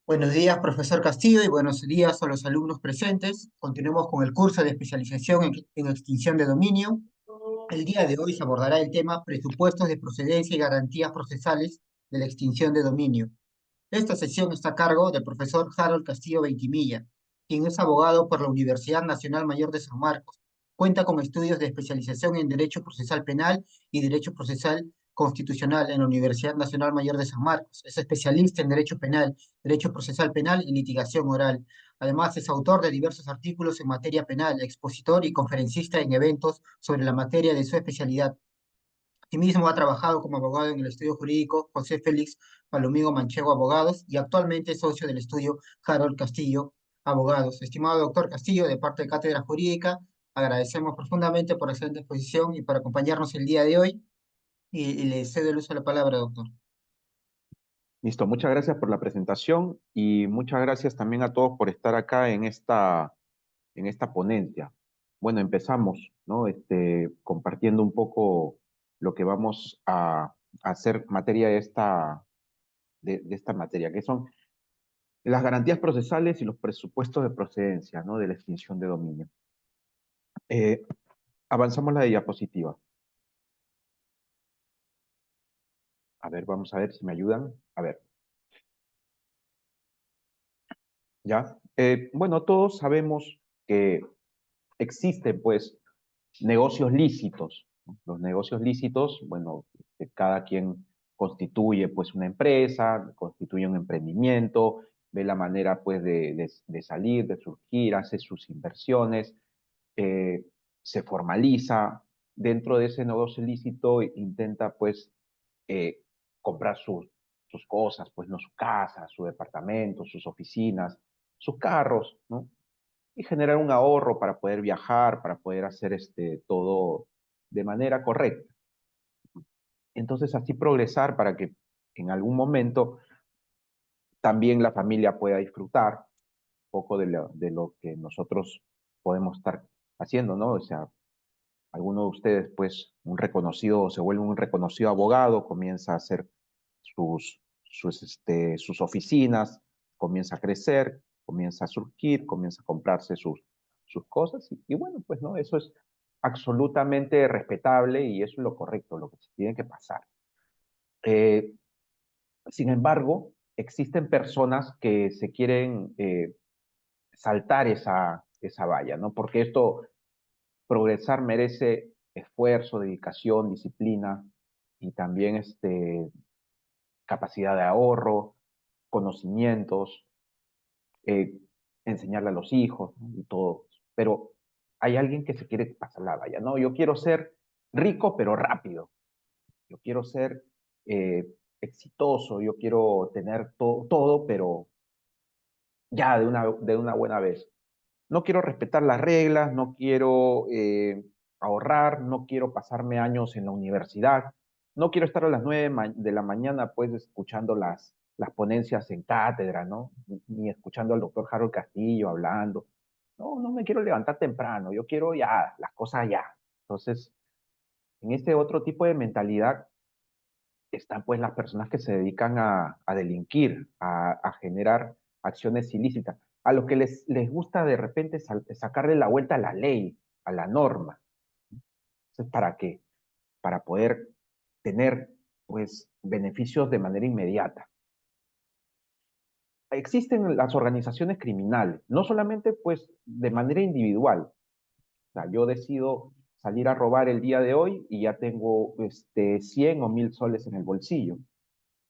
Buenos días, profesor Castillo, y buenos días a los alumnos presentes. Continuemos con el curso de especialización en extinción de dominio. El día de hoy se abordará el tema presupuestos de procedencia y garantías procesales de la extinción de dominio. Esta sesión está a cargo del profesor Harold Castillo Veitimilla, quien es abogado por la Universidad Nacional Mayor de San Marcos. Cuenta con estudios de especialización en Derecho Procesal Penal y Derecho Procesal Constitucional en la Universidad Nacional Mayor de San Marcos. Es especialista en Derecho Penal, Derecho Procesal Penal y Litigación Oral. Además, es autor de diversos artículos en materia penal, expositor y conferencista en eventos sobre la materia de su especialidad. Asimismo, ha trabajado como abogado en el estudio jurídico José Félix Palomino Manchego Abogados y actualmente es socio del estudio Harold Castillo Abogados. Estimado doctor Castillo, de parte de Cátedra Jurídica, agradecemos profundamente por la excelente exposición y por acompañarnos el día de hoy y le cedo el uso de la palabra, doctor. Listo, muchas gracias por la presentación y muchas gracias también a todos por estar acá en esta ponencia. Bueno, empezamos, ¿no? Compartiendo un poco lo que vamos a hacer materia de esta materia, que son las garantías procesales y los presupuestos de procedencia, ¿no? De la extinción de dominio. Eh, Avanzamos la diapositiva. A ver, vamos a ver si me ayudan. A ver, ¿ya? Bueno, todos sabemos que existen, pues, negocios lícitos, ¿no? Los negocios lícitos, bueno, cada quien constituye pues una empresa, constituye un emprendimiento, ve la manera pues de salir, de surgir, hace sus inversiones, eh, se formaliza dentro de ese negocio lícito, intenta pues eh, comprar sus cosas, pues no, su casa, su departamento, sus oficinas, sus carros, ¿no? Y generar un ahorro para poder viajar, para poder hacer todo de manera correcta. Entonces, así progresar para que en algún momento también la familia pueda disfrutar un poco de lo que nosotros podemos estar haciendo, ¿no? O sea, alguno de ustedes, pues, se vuelve un reconocido abogado, comienza a hacer sus oficinas, comienza a crecer, comienza a surgir, comienza a comprarse sus cosas y bueno, pues, ¿no? Eso es absolutamente respetable y eso es lo correcto, lo que se tiene que pasar. Eh, Sin embargo, existen personas que se quieren saltar esa valla, ¿no? Porque progresar merece esfuerzo, dedicación, disciplina y también capacidad de ahorro, conocimientos, eh, enseñarle a los hijos, ¿no? Y todo. Pero hay alguien que se quiere pasar la valla, ¿no? Yo quiero ser rico, pero rápido. Yo quiero ser eh, exitoso, yo quiero tener todo, pero ya de una buena vez. No quiero respetar las reglas, no quiero ahorrar, no quiero pasarme años en la universidad, no quiero estar a las 9 de la mañana pues escuchando las ponencias en cátedra, ¿no? Ni escuchando al doctor Harold Castillo hablando. No, no me quiero levantar temprano, yo quiero ya, las cosas ya. Entonces, en este otro tipo de mentalidad están pues las personas que se dedican a delinquir, a generar acciones ilícitas, a los que les gusta de repente sacarle la vuelta a la ley, a la norma. Entonces, ¿para qué? Para poder tener pues beneficios de manera inmediata. Existen las organizaciones criminales, no solamente pues de manera individual. O sea, yo decido salir a robar el día de hoy y ya tengo 100 o 1000 soles en el bolsillo.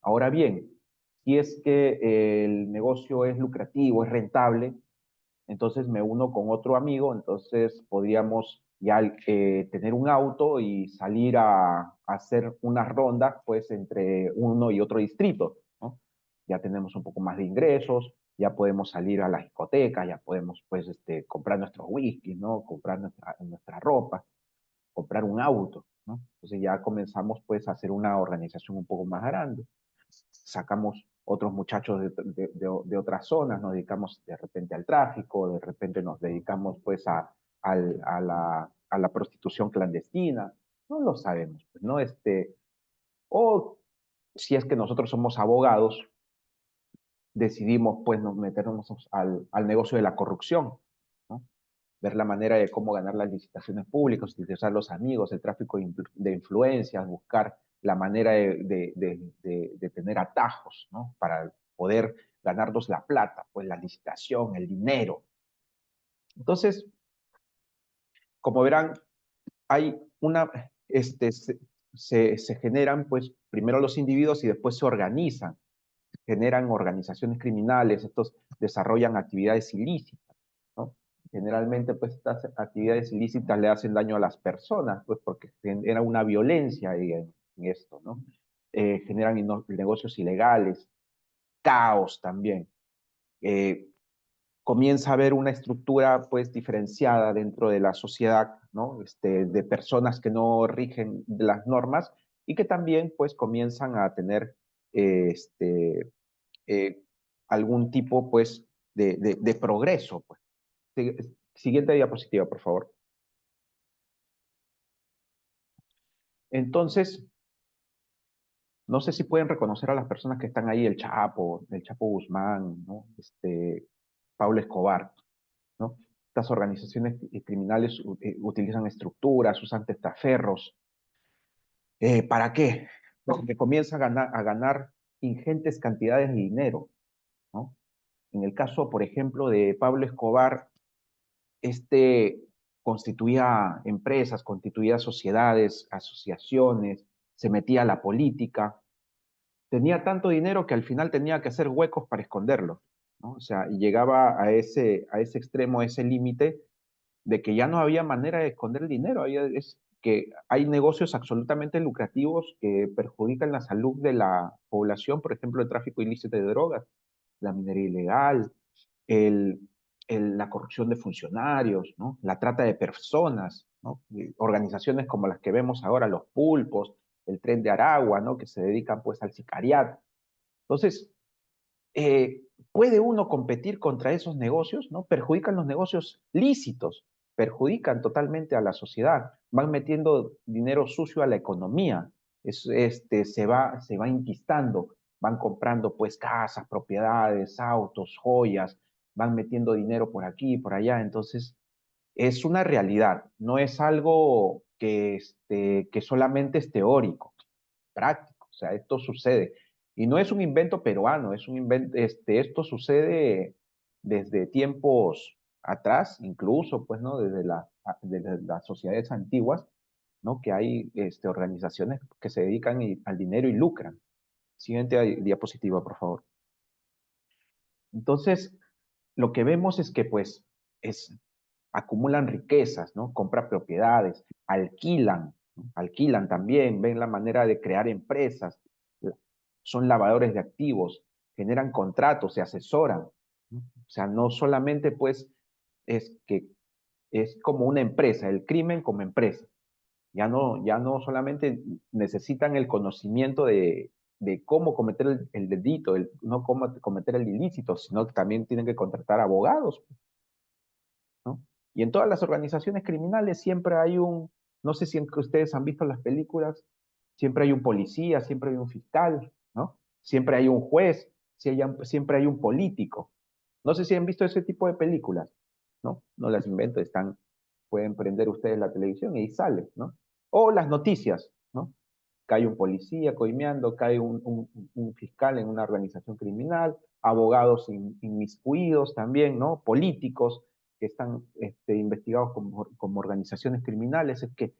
Ahora bien, si es que el negocio es lucrativo, es rentable, entonces me uno con otro amigo, entonces podríamos ya tener un auto y salir a hacer unas rondas pues entre uno y otro distrito, ¿no? Ya tenemos un poco más de ingresos, ya podemos salir a la discoteca, ya podemos pues comprar nuestros whisky, ¿no? Comprar nuestra ropa, comprar un auto, ¿no? Entonces ya comenzamos pues a hacer una organización un poco más grande, sacamos otros muchachos de otras zonas, nos dedicamos de repente al tráfico, de repente nos dedicamos pues a la prostitución clandestina, no lo sabemos, pues, ¿no? O si es que nosotros somos abogados, decidimos pues meternos al negocio de la corrupción, ¿no? Ver la manera de cómo ganar las licitaciones públicas, utilizar los amigos, el tráfico de influencias, buscar la manera de tener atajos, ¿no? Para poder ganarnos la plata, pues la licitación, el dinero. Entonces, como verán, hay una, se generan pues primero los individuos y después se organizan, generan organizaciones criminales, estos desarrollan actividades ilícitas, ¿no? Generalmente, pues, estas actividades ilícitas le hacen daño a las personas, pues, porque genera una violencia en esto, ¿no? Generan negocios ilegales, caos también. Comienza a haber una estructura, pues, diferenciada dentro de la sociedad, ¿no? De personas que no rigen las normas y que también, pues, comienzan a tener, eh, este, eh, algún tipo, pues, de progreso, pues. Siguiente diapositiva, por favor. Entonces, no sé si pueden reconocer a las personas que están ahí, el Chapo Guzmán, ¿no? Pablo Escobar, ¿no? Estas organizaciones criminales utilizan estructuras, usan testaferros. ¿Para qué? Porque comienza a ganar ingentes cantidades de dinero, ¿no? En el caso, por ejemplo, de Pablo Escobar, este constituía empresas, constituía sociedades, asociaciones, se metía a la política, tenía tanto dinero que al final tenía que hacer huecos para esconderlo, ¿no? O sea, y llegaba a ese extremo, a ese límite de que ya no había manera de esconder el dinero, es que hay negocios absolutamente lucrativos que perjudican la salud de la población, por ejemplo, el tráfico ilícito de drogas, la minería ilegal, el, la corrupción de funcionarios, ¿no? La trata de personas, ¿no? Organizaciones como las que vemos ahora, los pulpos, el Tren de Aragua, ¿no? Que se dedican pues al sicariato. Entonces, ¿puede uno competir contra esos negocios? ¿No? Perjudican los negocios lícitos, perjudican totalmente a la sociedad, van metiendo dinero sucio a la economía, se va inquistando, van comprando pues casas, propiedades, autos, joyas, van metiendo dinero por aquí y por allá, entonces es una realidad, no es algo que solamente es teórico, práctico, o sea, esto sucede. Y no es un invento peruano, es un invento, esto sucede desde tiempos atrás, incluso, pues, ¿no? Desde las sociedades antiguas, ¿no? Que hay organizaciones que se dedican al dinero y lucran. Siguiente diapositiva, por favor. Entonces, lo que vemos es que, pues, es, acumulan riquezas, ¿no? Compran propiedades, alquilan, ¿no? Alquilan también, ven la manera de crear empresas, son lavadores de activos, generan contratos, se asesoran, ¿no? O sea, no solamente, pues, es que es como una empresa, el crimen como empresa. Ya no solamente necesitan el conocimiento de cómo cometer el delito, no cómo cometer el ilícito, sino que también tienen que contratar abogados, ¿no? Y en todas las organizaciones criminales siempre hay no sé si ustedes han visto las películas, siempre hay un policía, siempre hay un fiscal, ¿no? Siempre hay un juez, siempre hay un político. No sé si han visto ese tipo de películas, ¿no? No las invento, pueden prender ustedes la televisión y ahí sale, ¿no? O las noticias, ¿no? Cae un policía coimeando, cae un fiscal en una organización criminal, abogados inmiscuidos también, ¿no? Políticos que están investigados como organizaciones criminales, es que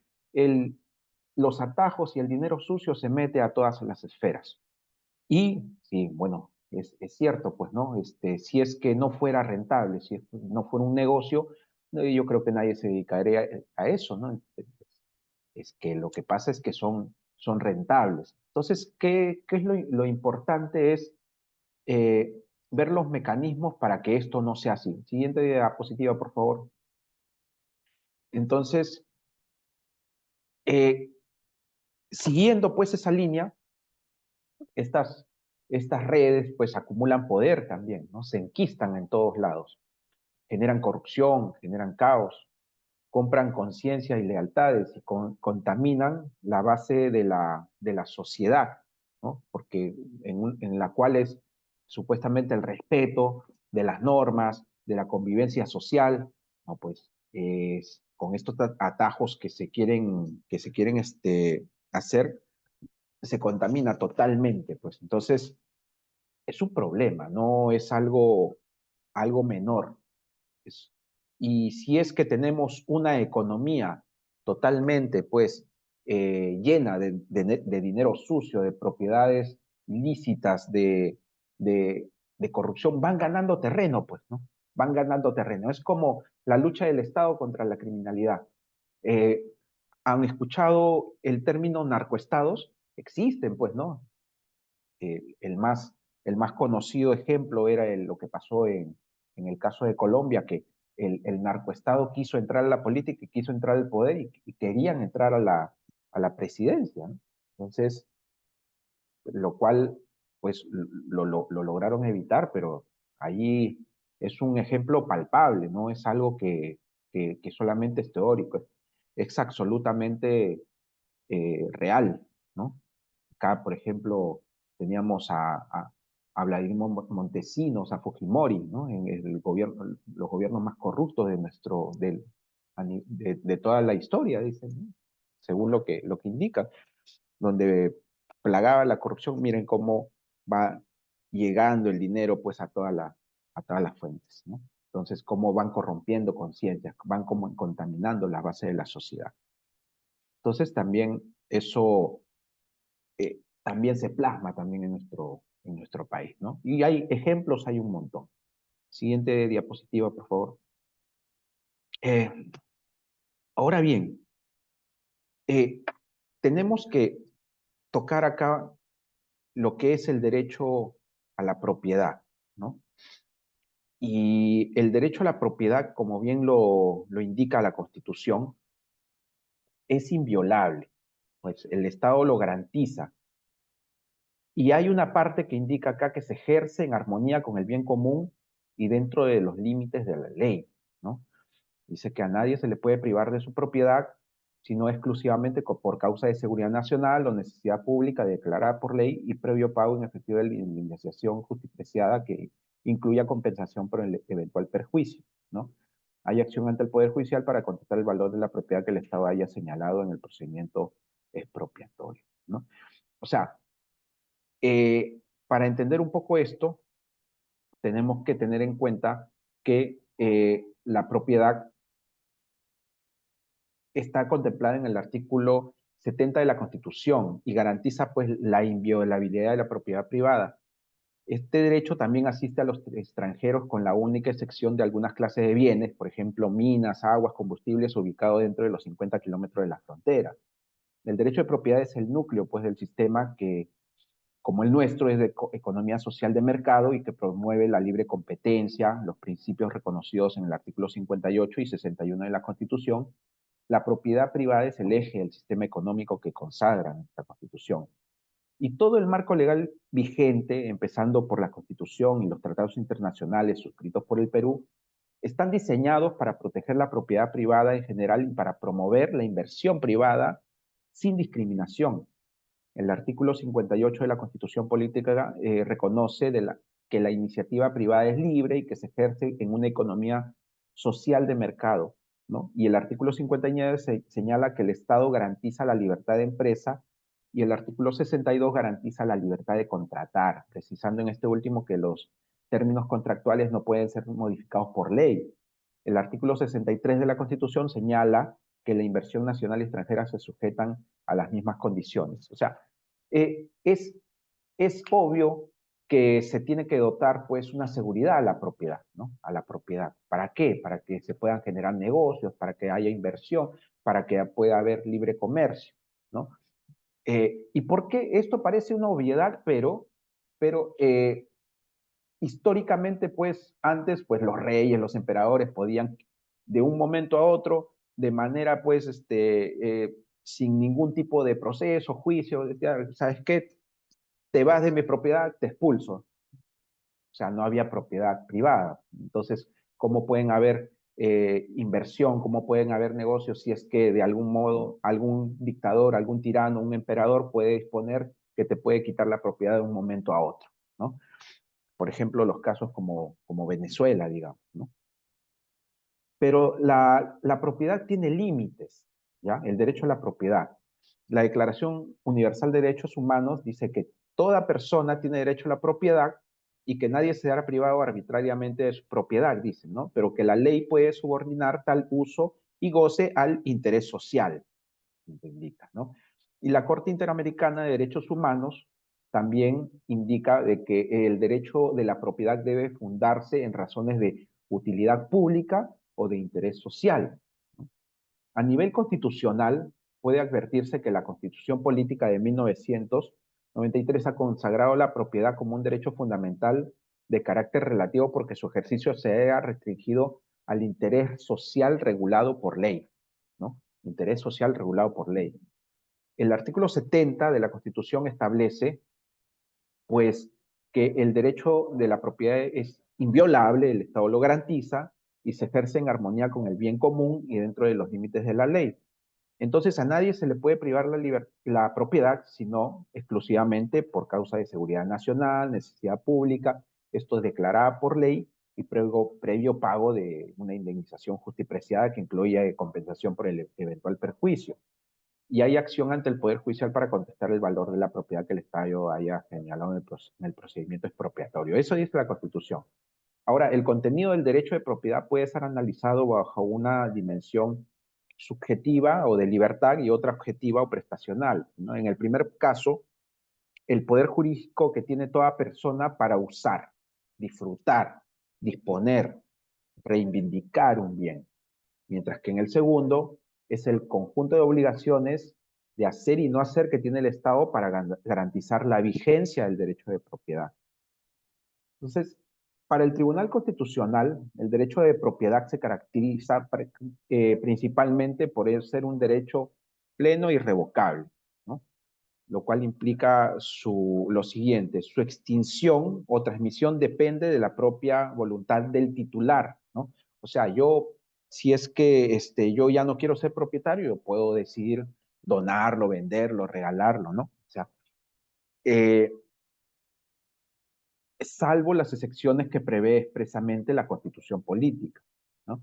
los atajos y el dinero sucio se mete a todas las esferas. Y sí, bueno, es cierto, pues, ¿no? Si es que no fuera rentable, si no fuera un negocio, yo creo que nadie se dedicaría a eso, ¿no? Es que lo que pasa es que son rentables. Entonces, ¿qué es lo importante? Es ver los mecanismos para que esto no sea así. Siguiente diapositiva, por favor. Entonces, eh, siguiendo pues esa línea, estas, estas redes pues acumulan poder también, ¿no? Se enquistan en todos lados, generan corrupción, generan caos, compran conciencia y lealtades y contaminan la base de la sociedad, ¿no? Porque en la cual supuestamente el respeto de las normas, de la convivencia social, no, pues con estos atajos que se quieren hacer, se contamina totalmente, pues entonces es un problema, no es algo menor. Es- y si es que tenemos una economía totalmente, pues, llena de dinero sucio, de propiedades ilícitas, de corrupción, van ganando terreno, pues, ¿no? Van ganando terreno. Es como la lucha del Estado contra la criminalidad. Eh, ¿Han escuchado el término narcoestados? Existen, pues, ¿no? El más conocido ejemplo era lo que pasó en el caso de Colombia, que el narcoestado quiso entrar a la política y quiso entrar al poder y querían entrar a la presidencia, ¿no? Entonces, lo cual, pues, lo lograron evitar, pero ahí es un ejemplo palpable, no es algo que solamente es teórico, es absolutamente real, ¿no? Acá, por ejemplo, teníamos a Vladimir Montesinos, a Fujimori, ¿no? En el gobierno, los gobiernos más corruptos de toda la historia, dicen, ¿no? Según lo que indica, donde plagaba la corrupción. Miren cómo va llegando el dinero pues a todas las fuentes, ¿no? Entonces, cómo van corrompiendo conciencias, van como contaminando la base de la sociedad. Entonces, también eso también se plasma también en nuestro país, ¿no? Y hay ejemplos, hay un montón. Siguiente diapositiva, por favor. Eh, ahora bien, eh, tenemos que tocar acá lo que es el derecho a la propiedad, ¿no? Y el derecho a la propiedad, como bien lo indica la Constitución, es inviolable, pues el Estado lo garantiza. Y hay una parte que indica acá que se ejerce en armonía con el bien común y dentro de los límites de la ley, ¿no? Dice que a nadie se le puede privar de su propiedad, sino exclusivamente por causa de seguridad nacional o necesidad pública declarada por ley y previo pago en efectivo de la indemnización justipreciada que incluya compensación por el eventual perjuicio, ¿no? Hay acción ante el Poder Judicial para contestar el valor de la propiedad que el Estado haya señalado en el procedimiento expropiatorio, ¿no? O sea, para entender un poco esto, tenemos que tener en cuenta que la propiedad está contemplada en el artículo 70 de la Constitución y garantiza pues la inviolabilidad de la propiedad privada. Este derecho también asiste a los extranjeros con la única excepción de algunas clases de bienes, por ejemplo, minas, aguas, combustibles ubicados dentro de los 50 kilómetros de la frontera. El derecho de propiedad es el núcleo pues del sistema que, como el nuestro, es de economía social de mercado y que promueve la libre competencia, los principios reconocidos en el artículo 58 y 61 de la Constitución. La propiedad privada es el eje del sistema económico que consagra nuestra Constitución. Y todo el marco legal vigente, empezando por la Constitución y los tratados internacionales suscritos por el Perú, están diseñados para proteger la propiedad privada en general y para promover la inversión privada sin discriminación. El artículo 58 de la Constitución Política reconoce que la iniciativa privada es libre y que se ejerce en una economía social de mercado, ¿no? Y el artículo 59 señala que el Estado garantiza la libertad de empresa y el artículo 62 garantiza la libertad de contratar, precisando en este último que los términos contractuales no pueden ser modificados por ley. El artículo 63 de la Constitución señala que la inversión nacional y extranjera se sujetan a las mismas condiciones. O sea, eh, es, es obvio que se tiene que dotar pues una seguridad a la propiedad, ¿no? A la propiedad. ¿Para qué? Para que se puedan generar negocios, para que haya inversión, para que pueda haber libre comercio, ¿no? ¿Y por qué esto parece una obviedad? Pero históricamente, pues, antes, pues, los reyes, los emperadores podían, de un momento a otro, de manera, pues, sin ningún tipo de proceso, juicio, decía, ¿sabes qué? Te vas de mi propiedad, te expulso. O sea, no había propiedad privada. Entonces, ¿cómo pueden haber inversión? ¿Cómo pueden haber negocios si es que de algún modo algún dictador, algún tirano, un emperador puede disponer que te puede quitar la propiedad de un momento a otro, ¿no? por ejemplo, los casos como Venezuela, digamos, ¿no? Pero la propiedad tiene límites, ¿ya? El derecho a la propiedad. La Declaración Universal de Derechos Humanos dice que toda persona tiene derecho a la propiedad y que nadie será privado arbitrariamente de su propiedad, dicen, ¿no? Pero que la ley puede subordinar tal uso y goce al interés social, indica, ¿no? Y la Corte Interamericana de Derechos Humanos también indica de que el derecho de la propiedad debe fundarse en razones de utilidad pública o de interés social. A nivel constitucional, puede advertirse que la Constitución Política de 1993 ha consagrado la propiedad como un derecho fundamental de carácter relativo porque su ejercicio se haya restringido al interés social regulado por ley, ¿no? Interés social regulado por ley. El artículo 70 de la Constitución establece, pues, que el derecho de la propiedad es inviolable, el Estado lo garantiza y se ejerce en armonía con el bien común y dentro de los límites de la ley. Entonces, a nadie se le puede privar la propiedad, sino exclusivamente por causa de seguridad nacional, necesidad pública. Esto es declarada por ley y previo pago de una indemnización justa y preciada que incluya compensación por el eventual perjuicio. Y hay acción ante el Poder Judicial para contestar el valor de la propiedad que el Estado haya señalado en el procedimiento expropiatorio. Eso dice la Constitución. Ahora, el contenido del derecho de propiedad puede ser analizado bajo una dimensión subjetiva o de libertad y otra objetiva o prestacional, ¿no? En el primer caso, el poder jurídico que tiene toda persona para usar, disfrutar, disponer, reivindicar un bien, mientras que en el segundo es el conjunto de obligaciones de hacer y no hacer que tiene el Estado para garantizar la vigencia del derecho de propiedad. Entonces, para el Tribunal Constitucional, el derecho de propiedad se caracteriza principalmente por ser un derecho pleno y irrevocable, ¿no? Lo cual implica lo siguiente: su extinción o transmisión depende de la propia voluntad del titular, ¿no? O sea, si es que yo ya no quiero ser propietario, yo puedo decidir donarlo, venderlo, regalarlo, ¿no? O sea, eh, salvo las excepciones que prevé expresamente la Constitución política, ¿no?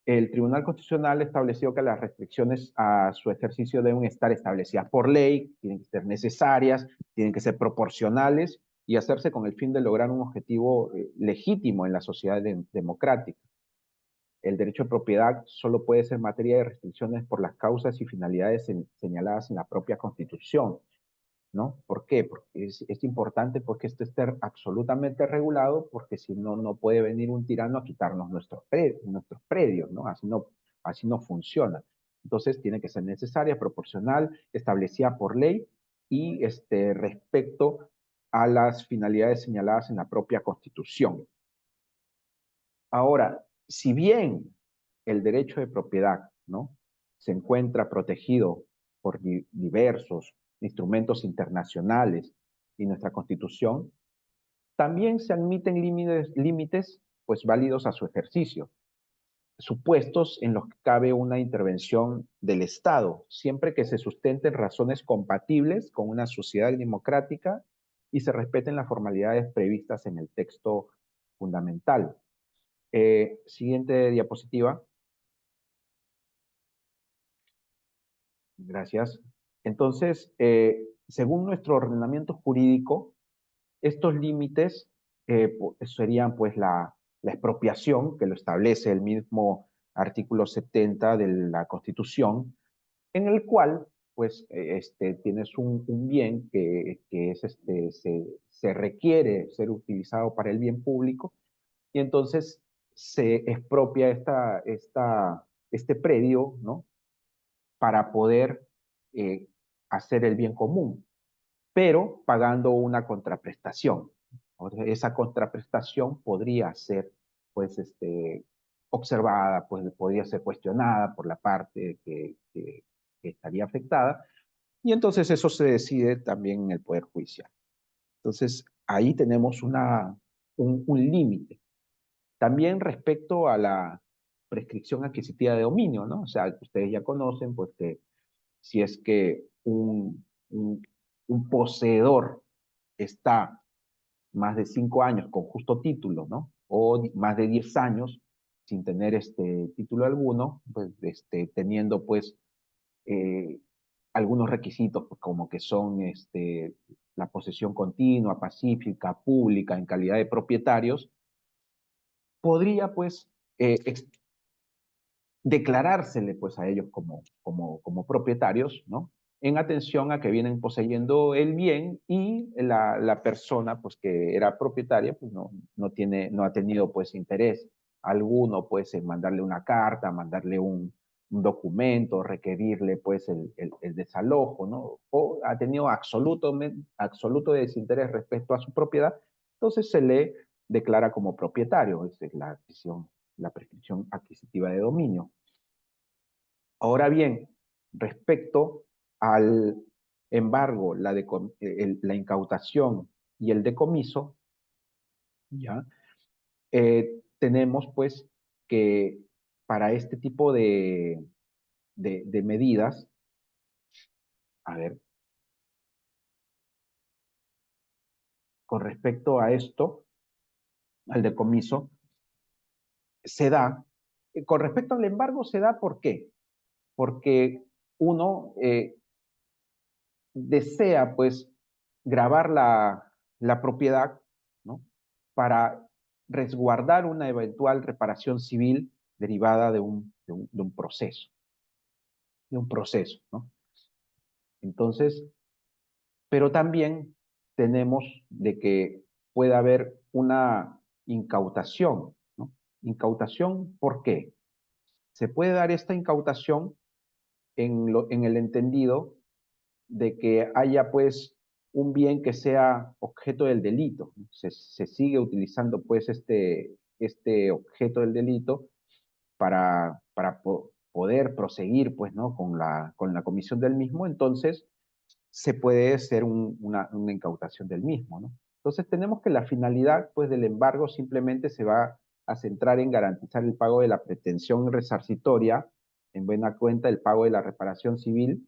El Tribunal Constitucional estableció que las restricciones a su ejercicio deben estar establecidas por ley, tienen que ser necesarias, tienen que ser proporcionales y hacerse con el fin de lograr un objetivo legítimo en la sociedad democrática. El derecho de propiedad solo puede ser materia de restricciones por las causas y finalidades señaladas en la propia Constitución, ¿no? ¿Por qué? Porque es importante porque esto esté absolutamente regulado, porque si no, no puede venir un tirano a quitarnos nuestros predios, ¿no? Así no funciona. Entonces tiene que ser necesaria, proporcional, establecida por ley y respecto a las finalidades señaladas en la propia Constitución. Ahora, si bien el derecho de propiedad, ¿no?, se encuentra protegido por diversos instrumentos internacionales y nuestra Constitución, también se admiten límites pues válidos a su ejercicio, supuestos en los que cabe una intervención del Estado, siempre que se sustenten razones compatibles con una sociedad democrática y se respeten las formalidades previstas en el texto fundamental. Siguiente diapositiva. Gracias. Entonces, según nuestro ordenamiento jurídico, estos límites serían pues la expropiación, que lo establece el mismo artículo 70 de la Constitución, en el cual pues tienes un bien que es, se requiere ser utilizado para el bien público y entonces se expropia este predio, ¿no?, para poder eh, hacer el bien común, pero pagando una contraprestación. Esa contraprestación podría ser, pues, observada, pues, podría ser cuestionada por la parte que estaría afectada, y entonces eso se decide también en el Poder Judicial. Entonces, ahí tenemos un límite. También respecto a la prescripción adquisitiva de dominio, ¿no? O sea, ustedes ya conocen, pues, que si es que un poseedor está más de 5 años con justo título, ¿no? O más de 10 años sin tener título alguno, pues teniendo pues eh, algunos requisitos pues, como que son la posesión continua, pacífica, pública, en calidad de propietarios, podría pues declarársele pues a ellos como propietarios, ¿no? En atención a que vienen poseyendo el bien y la persona pues que era propietaria pues no ha tenido pues interés alguno pues en mandarle una carta, mandarle un documento, requerirle pues el desalojo, ¿no? O ha tenido absoluto desinterés respecto a su propiedad, entonces se le declara como propietario, esa es la prescripción adquisitiva de dominio. Ahora bien, respecto al embargo, la incautación y el decomiso, ¿ya? Tenemos pues que para este tipo de medidas, a ver, con respecto a esto, al decomiso, se da, con respecto al embargo se da, ¿por qué? Porque uno desea pues grabar la propiedad, ¿no? Para resguardar una eventual reparación civil derivada de un proceso, ¿no? Entonces, pero también tenemos de que puede haber una incautación, ¿no? Incautación, ¿por qué? Se puede dar esta incautación en el entendido de que haya pues un bien que sea objeto del delito. Se sigue utilizando pues este objeto del delito para poder proseguir pues, ¿no? con la comisión del mismo, entonces se puede hacer una incautación del mismo, ¿no? Entonces tenemos que la finalidad pues, del embargo simplemente se va a centrar en garantizar el pago de la pretensión resarcitoria, en buena cuenta el pago de la reparación civil,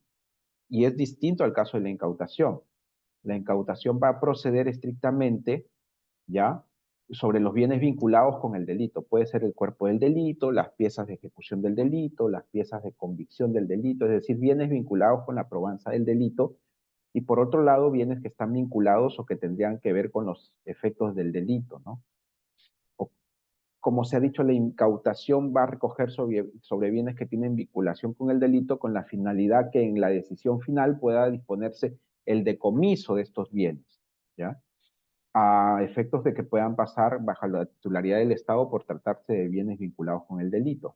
y es distinto al caso de la incautación. La incautación va a proceder estrictamente, ¿ya? Sobre los bienes vinculados con el delito. Puede ser el cuerpo del delito, las piezas de ejecución del delito, las piezas de convicción del delito, es decir, bienes vinculados con la probanza del delito, y por otro lado, bienes que están vinculados o que tendrían que ver con los efectos del delito, ¿no? O, como se ha dicho, la incautación va a recoger sobre bienes que tienen vinculación con el delito con la finalidad que en la decisión final pueda disponerse el decomiso de estos bienes, ¿ya? A efectos de que puedan pasar bajo la titularidad del Estado por tratarse de bienes vinculados con el delito.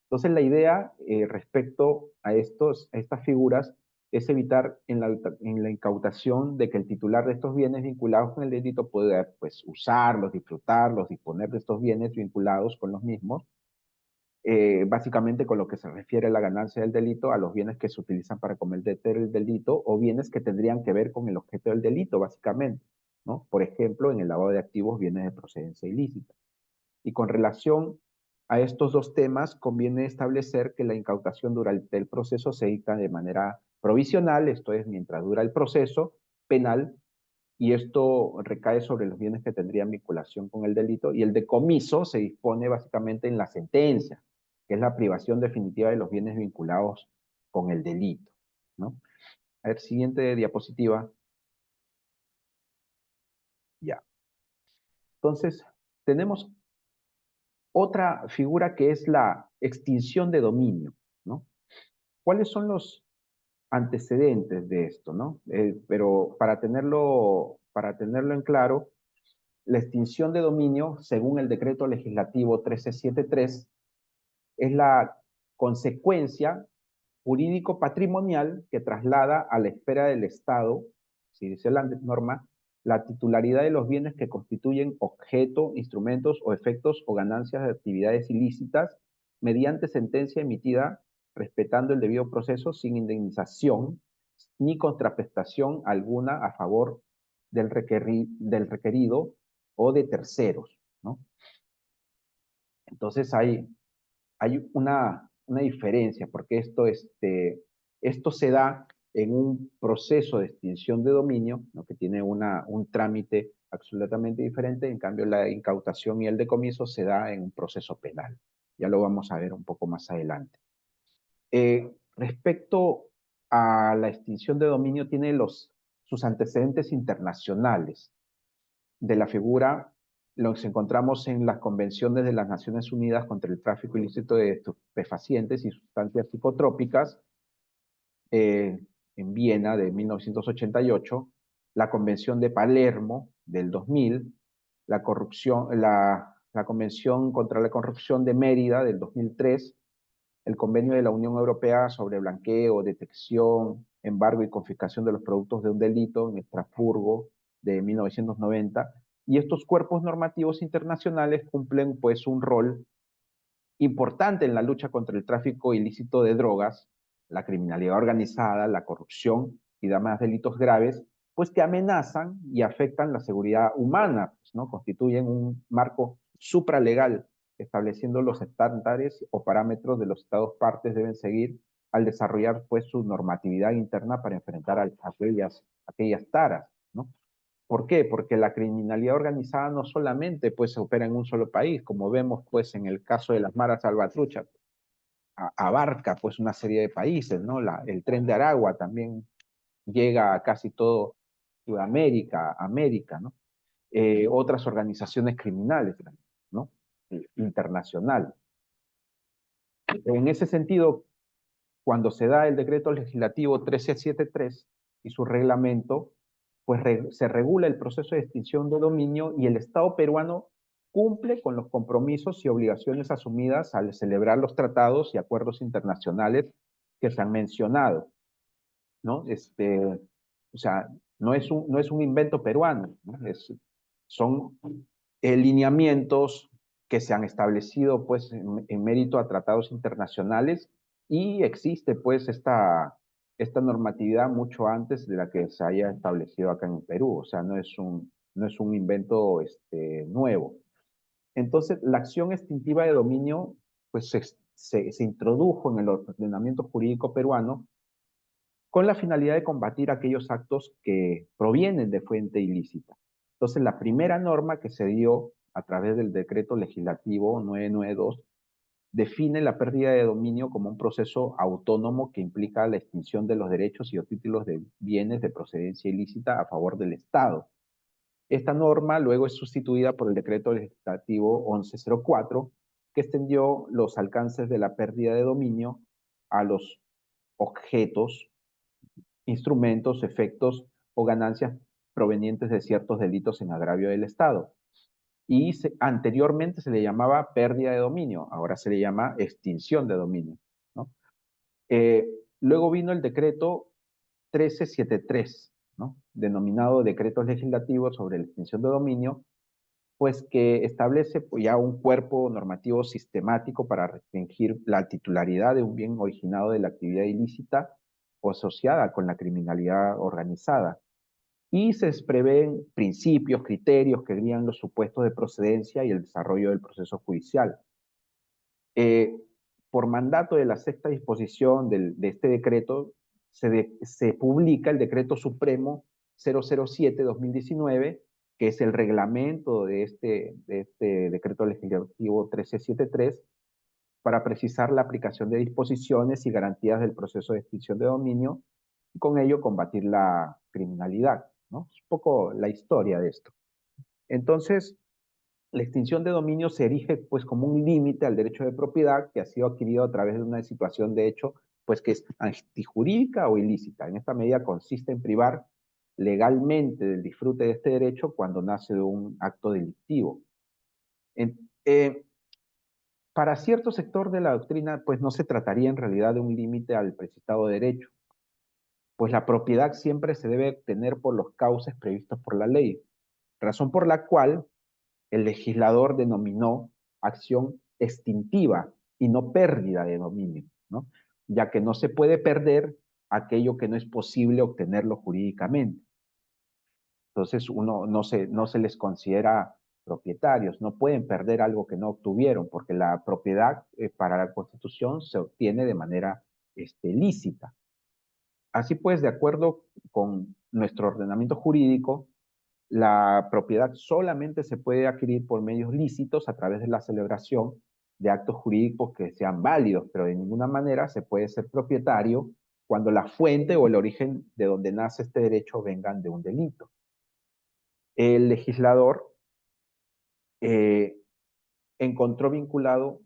Entonces, la idea respecto a estas figuras es evitar en la incautación de que el titular de estos bienes vinculados con el delito pueda pues, usarlos, disfrutarlos, disponer de estos bienes vinculados con los mismos, básicamente con lo que se refiere a la ganancia del delito, a los bienes que se utilizan para cometer el delito o bienes que tendrían que ver con el objeto del delito, básicamente, ¿no? Por ejemplo, en el lavado de activos, bienes de procedencia ilícita. Y con relación a estos dos temas, conviene establecer que la incautación durante el proceso se dicta de manera provisional, esto es, mientras dura el proceso penal, y esto recae sobre los bienes que tendrían vinculación con el delito, y el decomiso se dispone básicamente en la sentencia, que es la privación definitiva de los bienes vinculados con el delito, ¿no? A ver, siguiente diapositiva. Ya. Entonces, tenemos otra figura que es la extinción de dominio, ¿no? ¿Cuáles son los antecedentes de esto, no? Pero para tenerlo en claro, la extinción de dominio, según el decreto legislativo 1373, es la consecuencia jurídico-patrimonial que traslada a la esfera del Estado, si dice la norma, la titularidad de los bienes que constituyen objeto, instrumentos o efectos o ganancias de actividades ilícitas mediante sentencia emitida respetando el debido proceso sin indemnización ni contraprestación alguna a favor del requerido o de terceros, ¿no? Entonces hay una diferencia, porque esto se da en un proceso de extinción de dominio, ¿no? Que tiene un trámite absolutamente diferente. En cambio, la incautación y el decomiso se da en un proceso penal. Ya lo vamos a ver un poco más adelante. Respecto a la extinción de dominio, tiene sus antecedentes internacionales. De la figura los encontramos en las convenciones de las Naciones Unidas contra el tráfico ilícito de estupefacientes y sustancias psicotrópicas, en Viena de 1988, la Convención de Palermo del 2000, la Convención contra la Corrupción de Mérida del 2003, el Convenio de la Unión Europea sobre blanqueo, detección, embargo y confiscación de los productos de un delito en Estrasburgo de 1990. Y estos cuerpos normativos internacionales cumplen pues un rol importante en la lucha contra el tráfico ilícito de drogas, la criminalidad organizada, la corrupción y demás delitos graves, pues que amenazan y afectan la seguridad humana, pues, ¿no? Constituyen un marco supralegal estableciendo los estándares o parámetros de los estados partes deben seguir al desarrollar pues su normatividad interna para enfrentar a aquellas taras, ¿no? ¿Por qué? Porque la criminalidad organizada no solamente pues opera en un solo país, como vemos pues en el caso de las maras salvatruchas, abarca pues una serie de países, ¿no? El tren de Aragua también llega a casi todo Sudamérica, América, ¿no? Otras organizaciones criminales, ¿no? Internacional. En ese sentido, cuando se da el decreto legislativo 1373 y su reglamento, pues se regula el proceso de extinción de dominio y el Estado peruano cumple con los compromisos y obligaciones asumidas al celebrar los tratados y acuerdos internacionales que se han mencionado, ¿no? O sea, no es un invento peruano, ¿no? Son lineamientos que se han establecido pues en mérito a tratados internacionales y existe pues esta normatividad mucho antes de la que se haya establecido acá en el Perú, o sea, no es un invento nuevo. Entonces, la acción extintiva de dominio pues se introdujo en el ordenamiento jurídico peruano con la finalidad de combatir aquellos actos que provienen de fuente ilícita. Entonces, la primera norma que se dio a través del decreto legislativo 992 define la pérdida de dominio como un proceso autónomo que implica la extinción de los derechos y o títulos de bienes de procedencia ilícita a favor del Estado. Esta norma luego es sustituida por el decreto legislativo 1104, que extendió los alcances de la pérdida de dominio a los objetos, instrumentos, efectos o ganancias provenientes de ciertos delitos en agravio del Estado. Y anteriormente se le llamaba pérdida de dominio, ahora se le llama extinción de dominio, ¿no? Luego vino el decreto 1373, ¿no? Denominado Decretos Legislativos sobre la Extinción de Dominio, pues que establece pues, ya un cuerpo normativo sistemático para restringir la titularidad de un bien originado de la actividad ilícita o asociada con la criminalidad organizada. Y se prevén principios, criterios que guían los supuestos de procedencia y el desarrollo del proceso judicial. Eh, por mandato de la sexta disposición de este decreto, se publica el Decreto Supremo 007-2019, que es el reglamento de este Decreto Legislativo 1373, para precisar la aplicación de disposiciones y garantías del proceso de extinción de dominio y con ello combatir la criminalidad, ¿no? Es un poco la historia de esto. Entonces, la extinción de dominio se erige pues como un límite al derecho de propiedad que ha sido adquirido a través de una situación de hecho pues que es antijurídica o ilícita. En esta medida consiste en privar legalmente del disfrute de este derecho cuando nace de un acto delictivo. En, para cierto sector de la doctrina pues no se trataría en realidad de un límite al precitado derecho, pues la propiedad siempre se debe obtener por los cauces previstos por la ley, razón por la cual el legislador denominó acción extintiva y no pérdida de dominio, ¿no? Ya que no se puede perder aquello que no es posible obtenerlo jurídicamente. Entonces uno no se les considera propietarios, no pueden perder algo que no obtuvieron, porque la propiedad para la Constitución se obtiene de manera lícita. Así pues, de acuerdo con nuestro ordenamiento jurídico, La propiedad solamente se puede adquirir por medios lícitos a través de la celebración de actos jurídicos que sean válidos, pero de ninguna manera se puede ser propietario cuando la fuente o el origen de donde nace este derecho vengan de un delito. El legislador eh, encontró vinculado,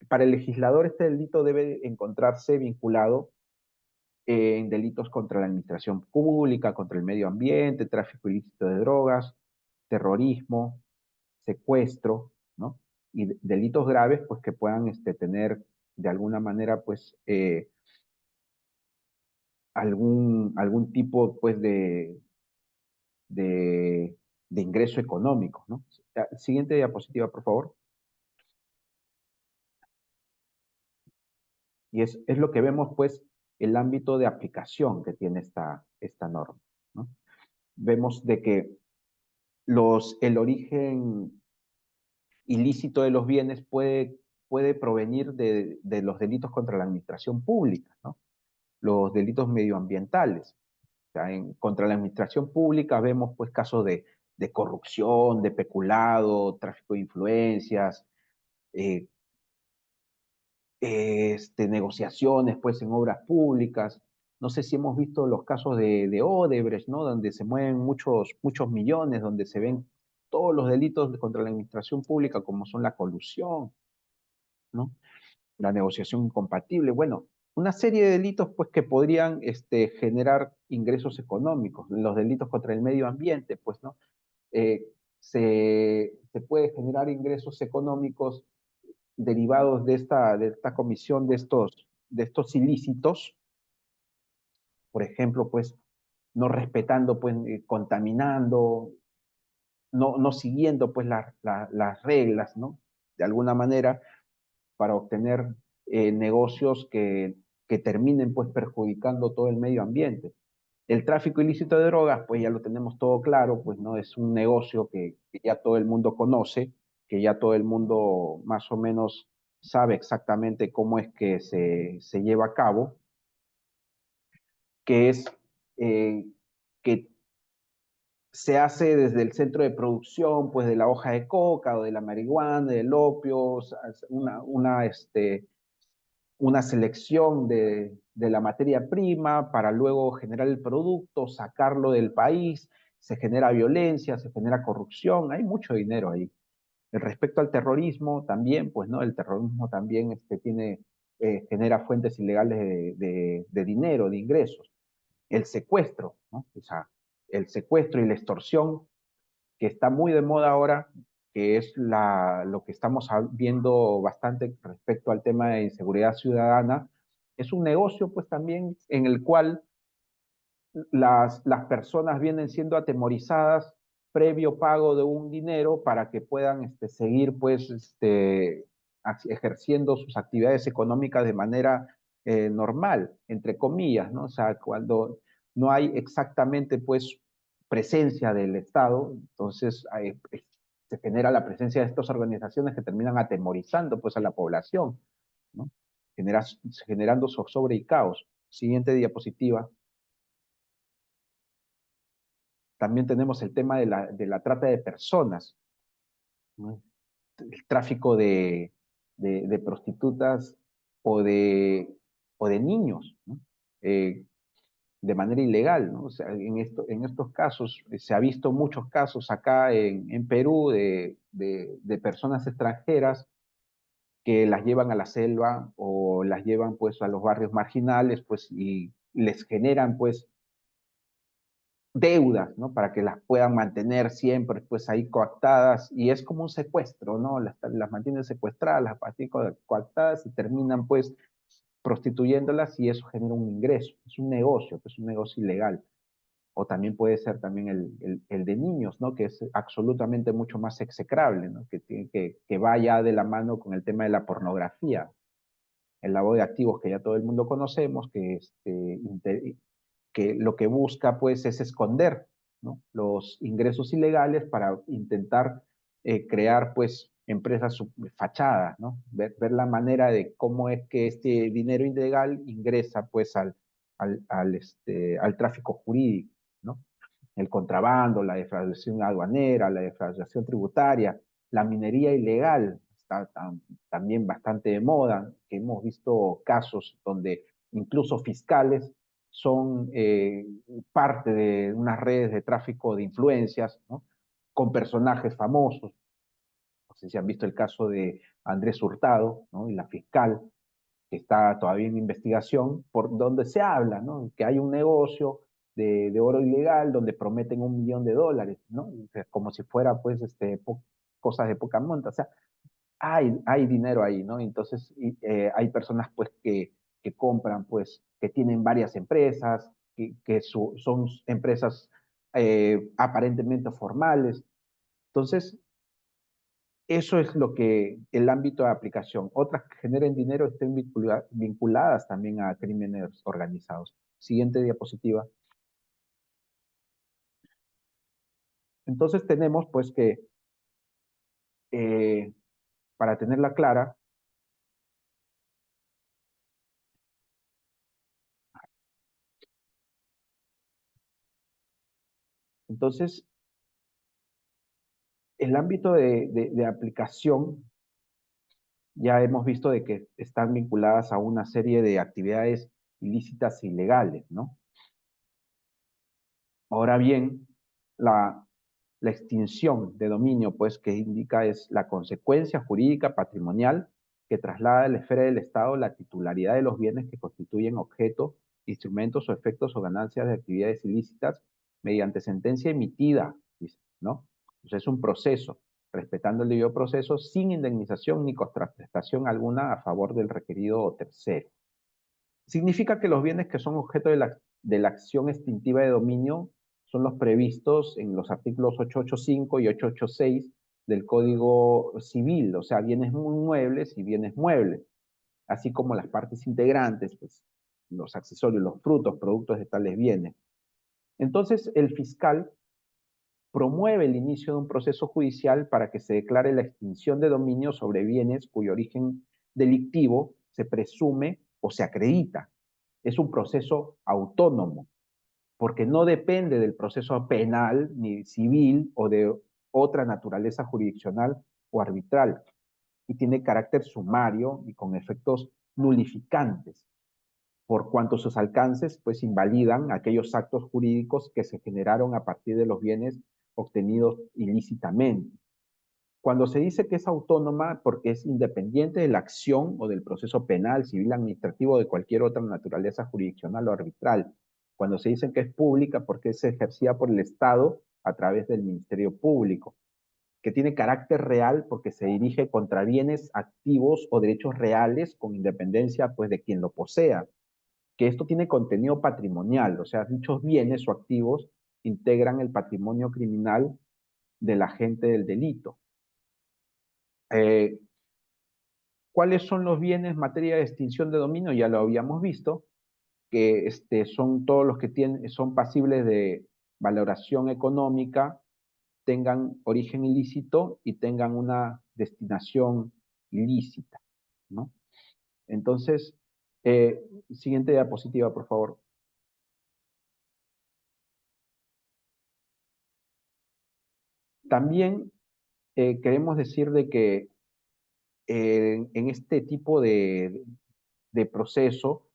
para el legislador este delito debe encontrarse vinculado en delitos contra la administración pública, contra el medio ambiente, tráfico ilícito de drogas, terrorismo, secuestro, ¿no? Y delitos graves, pues que puedan tener de alguna manera, pues, algún tipo, pues, de, de ingreso económico, ¿no? Siguiente diapositiva, por favor. Y es lo que vemos, pues, el ámbito de aplicación que tiene esta norma, ¿no? Vemos de que el origen ilícito de los bienes puede provenir de los delitos contra la administración pública, ¿no? Los delitos medioambientales. O sea, contra la administración pública vemos pues casos de corrupción, de peculado, tráfico de influencias, eh, negociaciones pues en obras públicas. No sé si hemos visto los casos de Odebrecht, ¿no? Donde se mueven muchos millones, donde se ven todos los delitos contra la administración pública, como son la colusión, ¿no? La negociación incompatible. Bueno, una serie de delitos pues que podrían generar ingresos económicos. Los delitos contra el medio ambiente, pues, ¿no? Eh, se puede generar ingresos económicos derivados de esta comisión de estos ilícitos, por ejemplo, pues no respetando, pues contaminando, no siguiendo pues las reglas, ¿no? De alguna manera, para obtener negocios que terminen pues perjudicando todo el medio ambiente. El tráfico ilícito de drogas, pues ya lo tenemos todo claro, pues no es un negocio que ya todo el mundo conoce, que ya todo el mundo más o menos sabe exactamente cómo es que se lleva a cabo, que es eh, que se hace desde el centro de producción, pues de la hoja de coca o de la marihuana, del opio, o sea, una selección de la materia prima para luego generar el producto, sacarlo del país, se genera violencia, se genera corrupción, hay mucho dinero ahí. Respecto al terrorismo, también, pues, ¿no? El terrorismo también genera fuentes ilegales de dinero, de ingresos. El secuestro, ¿no? O sea, el secuestro y la extorsión que está muy de moda ahora, que es lo que estamos viendo bastante respecto al tema de inseguridad ciudadana, es un negocio pues también en el cual las personas vienen siendo atemorizadas previo pago de un dinero para que puedan seguir pues ejerciendo sus actividades económicas de manera normal, entre comillas, ¿no? O sea, cuando no hay exactamente pues presencia del Estado, entonces se genera la presencia de estas organizaciones que terminan atemorizando pues a la población, ¿no? Generando zozobra y caos. Siguiente diapositiva. También tenemos el tema de la trata de personas, ¿no? El tráfico de prostitutas o de niños, ¿no? Eh, de manera ilegal, ¿no? O sea, en estos casos, se ha visto muchos casos acá en Perú de personas extranjeras que las llevan a la selva o las llevan pues a los barrios marginales, pues, y les generan pues deudas, ¿no? Para que las puedan mantener siempre, pues ahí coactadas, y es como un secuestro, ¿no? Las mantienen secuestradas, las mantienen coactadas y terminan, pues, prostituyéndolas y eso genera un ingreso, es un negocio, pues un negocio ilegal. O también puede ser también el de niños, ¿no? Que es absolutamente mucho más execrable, ¿no? Que va ya de la mano con el tema de la pornografía, el lavado de activos que ya todo el mundo conocemos, que lo que busca pues es esconder, ¿no? Los ingresos ilegales para intentar crear pues empresas fachadas, ¿no? Ver la manera de cómo es que este dinero ilegal ingresa pues al tráfico jurídico, ¿no? el contrabando, la defraudación aduanera, la defraudación tributaria, la minería ilegal está también bastante de moda, que hemos visto casos donde incluso fiscales son parte de unas redes de tráfico de influencias, ¿no? Con personajes famosos. No sé si han visto el caso de Andrés Hurtado, ¿no? Y la fiscal, que está todavía en investigación, por donde se habla, ¿no? Que hay un negocio de oro ilegal donde prometen $1 millón, ¿no? O sea, como si fuera, pues, cosas de poca monta. O sea, hay dinero ahí, ¿no? Entonces, hay personas, pues, que compran, pues, que tienen varias empresas, son empresas aparentemente formales. Entonces, eso es lo que el ámbito de aplicación. Otras que generen dinero estén vinculadas también a crímenes organizados. Siguiente diapositiva. Entonces tenemos pues que, eh, para tenerla clara, entonces el ámbito de aplicación ya hemos visto de que están vinculadas a una serie de actividades ilícitas e ilegales, ¿no? Ahora bien, la extinción de dominio, pues, que indica es la consecuencia jurídica patrimonial que traslada a la esfera del Estado la titularidad de los bienes que constituyen objeto, instrumentos o efectos o ganancias de actividades ilícitas mediante sentencia emitida, ¿no? Entonces es un proceso, respetando el debido proceso, sin indemnización ni contraprestación alguna a favor del requerido o tercero. Significa que los bienes que son objeto de la acción extintiva de dominio son los previstos en los artículos 885 y 886 del Código Civil, o sea, bienes inmuebles y bienes muebles, así como las partes integrantes, pues, los accesorios, los frutos, productos de tales bienes. Entonces, el fiscal promueve el inicio de un proceso judicial para que se declare la extinción de dominio sobre bienes cuyo origen delictivo se presume o se acredita. Es un proceso autónomo, porque no depende del proceso penal, ni civil o de otra naturaleza jurisdiccional o arbitral, y tiene carácter sumario y con efectos nulificantes, por cuanto sus alcances pues invalidan aquellos actos jurídicos que se generaron a partir de los bienes obtenidos ilícitamente. Cuando se dice que es autónoma porque es independiente de la acción o del proceso penal, civil, administrativo o de cualquier otra naturaleza jurisdiccional o arbitral. Cuando se dice que es pública porque es ejercida por el Estado a través del Ministerio Público. Que tiene carácter real porque se dirige contra bienes activos o derechos reales con independencia pues de quien lo posea. Que esto tiene contenido patrimonial, o sea, dichos bienes o activos integran el patrimonio criminal del agente del delito. Eh, ¿Cuáles son los bienes en materia de extinción de dominio? Ya lo habíamos visto, que son todos los que son pasibles de valoración económica, tengan origen ilícito y tengan una destinación ilícita, ¿no? Entonces, siguiente diapositiva, por favor. También queremos decir de que en este tipo de proceso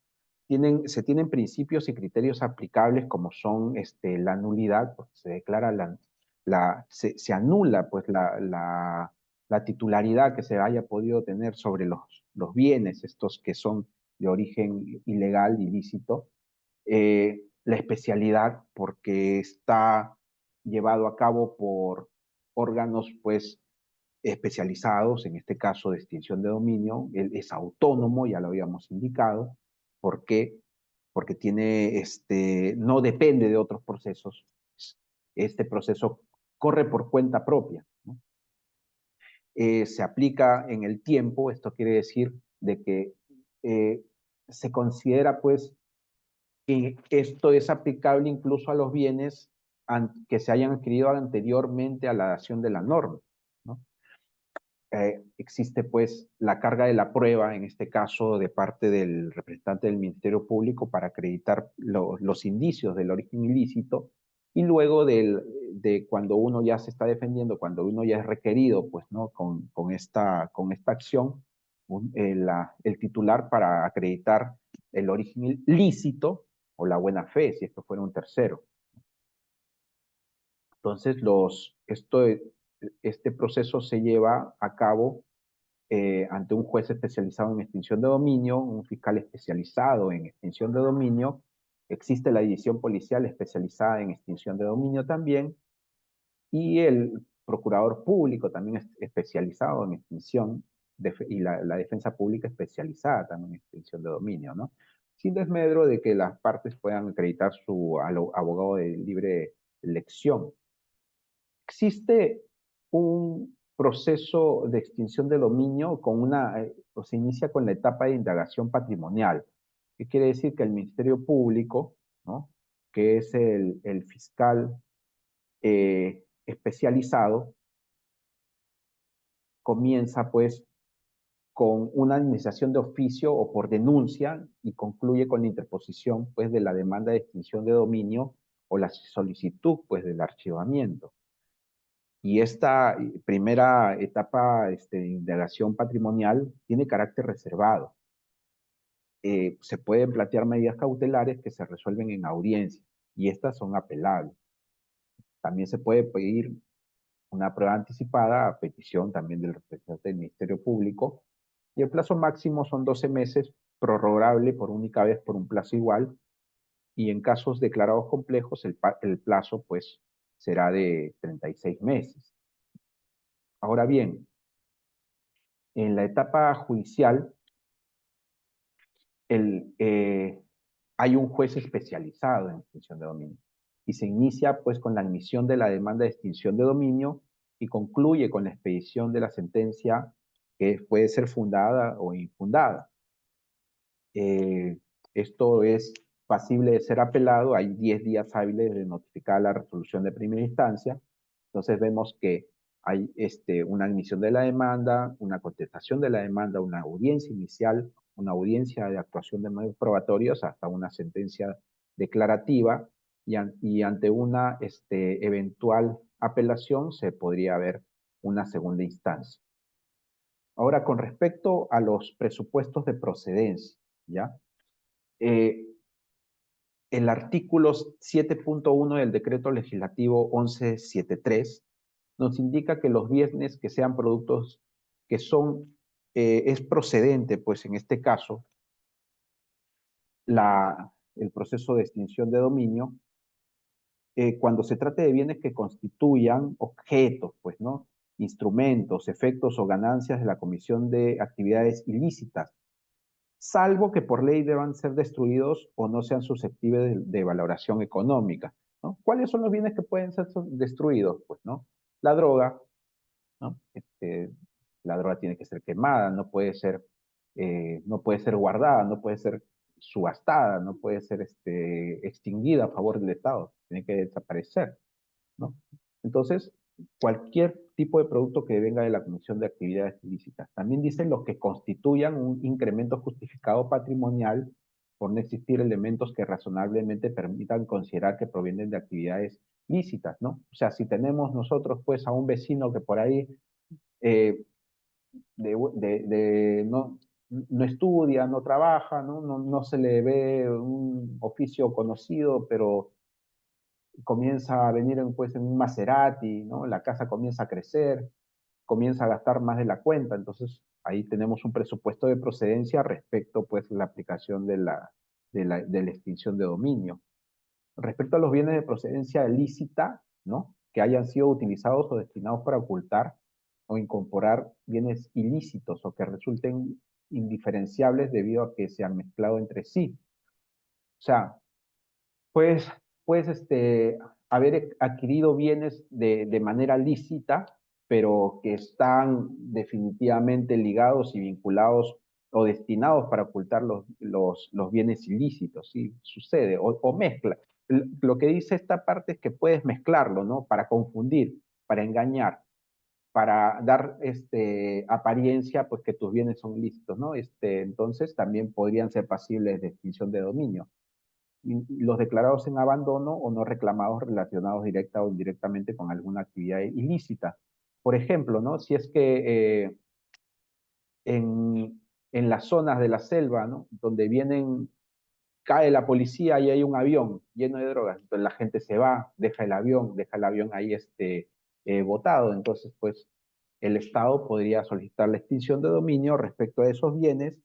se tienen principios y criterios aplicables como son la nulidad, porque se declara se anula pues la titularidad que se haya podido tener sobre los bienes, estos que son de origen ilegal, ilícito, la especialidad porque está llevado a cabo por órganos pues especializados, en este caso de extinción de dominio, él es autónomo, ya lo habíamos indicado, ¿por qué? Porque no depende de otros procesos, este proceso corre por cuenta propia, ¿no? Se aplica en el tiempo, esto quiere decir de que se considera pues que esto es aplicable incluso a los bienes que se hayan adquirido anteriormente a la dación de la norma, ¿no? Existe pues la carga de la prueba, en este caso de parte del representante del Ministerio Público, para acreditar los indicios del origen ilícito, y luego de cuando uno ya se está defendiendo, cuando uno ya es requerido, pues, ¿no? Con esta acción, el titular para acreditar el origen lícito o la buena fe, si esto fuera un tercero. Entonces, este proceso se lleva a cabo ante un juez especializado en extinción de dominio, un fiscal especializado en extinción de dominio, existe la división policial especializada en extinción de dominio también, y el procurador público también es especializado en extinción, y la defensa pública especializada también en extinción de dominio, ¿no? Sin desmedro de que las partes puedan acreditar su abogado de libre elección. Existe un proceso de extinción de dominio o se inicia con la etapa de indagación patrimonial, que quiere decir que el Ministerio Público, ¿no? Que es el fiscal especializado, comienza pues con una iniciación de oficio o por denuncia y concluye con la interposición pues de la demanda de extinción de dominio o la solicitud pues del archivamiento. Y esta primera etapa de indagación patrimonial tiene carácter reservado. Se pueden plantear medidas cautelares que se resuelven en audiencia y estas son apelables. También se puede pedir una prueba anticipada a petición también del representante del Ministerio Público y el plazo máximo son 12 meses, prorrogable por única vez por un plazo igual, y en casos declarados complejos el plazo pues será de 36 meses. Ahora bien, en la etapa judicial el, hay un juez especializado en extinción de dominio y se inicia pues con la admisión de la demanda de extinción de dominio y concluye con la expedición de la sentencia que puede ser fundada o infundada. Esto es pasible de ser apelado, hay 10 días hábiles de notificar la resolución de primera instancia. Entonces vemos que hay una admisión de la demanda, una contestación de la demanda, una audiencia inicial, una audiencia de actuación de medios probatorios, hasta una sentencia declarativa, y ante una eventual apelación se podría haber una segunda instancia. Ahora, con respecto a los presupuestos de procedencia, ¿ya? Eh, el artículo 7.1 del decreto legislativo 1173 nos indica que los bienes que sean productos que son, es procedente, pues en este caso, el proceso de extinción de dominio, cuando se trate de bienes que constituyan objetos, pues, ¿no? Instrumentos, efectos o ganancias de la comisión de actividades ilícitas, salvo que por ley deban ser destruidos o no sean susceptibles de valoración económica, ¿no? ¿Cuáles son los bienes que pueden ser destruidos? Pues, ¿no? La droga, ¿no? La droga tiene que ser quemada, no puede ser guardada, no puede ser subastada, no puede ser extinguida a favor del Estado, tiene que desaparecer, ¿no? Entonces, cualquier tipo de producto que venga de la Comisión de Actividades Ilícitas. También dicen los que constituyan un incremento justificado patrimonial por no existir elementos que razonablemente permitan considerar que provienen de actividades lícitas, ¿no? O sea, si tenemos nosotros pues a un vecino que por ahí eh, no estudia, no trabaja, no se le ve un oficio conocido, pero comienza a venir pues, en un Maserati, ¿no? La casa comienza a crecer, comienza a gastar más de la cuenta, entonces ahí tenemos un presupuesto de procedencia respecto pues la aplicación de la extinción de dominio. Respecto a los bienes de procedencia ilícita, ¿no? Que hayan sido utilizados o destinados para ocultar o incorporar bienes ilícitos o que resulten indiferenciables debido a que se han mezclado entre sí. O sea, pues, haber adquirido bienes de manera lícita, pero que están definitivamente ligados y vinculados o destinados para ocultar los bienes ilícitos, ¿sí? Sucede, o mezcla. Lo que dice esta parte es que puedes mezclarlo, ¿no? Para confundir, para engañar, para dar apariencia, pues que tus bienes son lícitos, ¿no? Entonces también podrían ser pasibles de extinción de dominio. los declarados en abandono o no reclamados relacionados directa o indirectamente con alguna actividad ilícita. Por ejemplo, ¿no? Si es que en las zonas de la selva, ¿no? Donde cae la policía y hay un avión lleno de drogas, entonces la gente se va, deja el avión ahí botado, entonces pues el Estado podría solicitar la extinción de dominio respecto a esos bienes.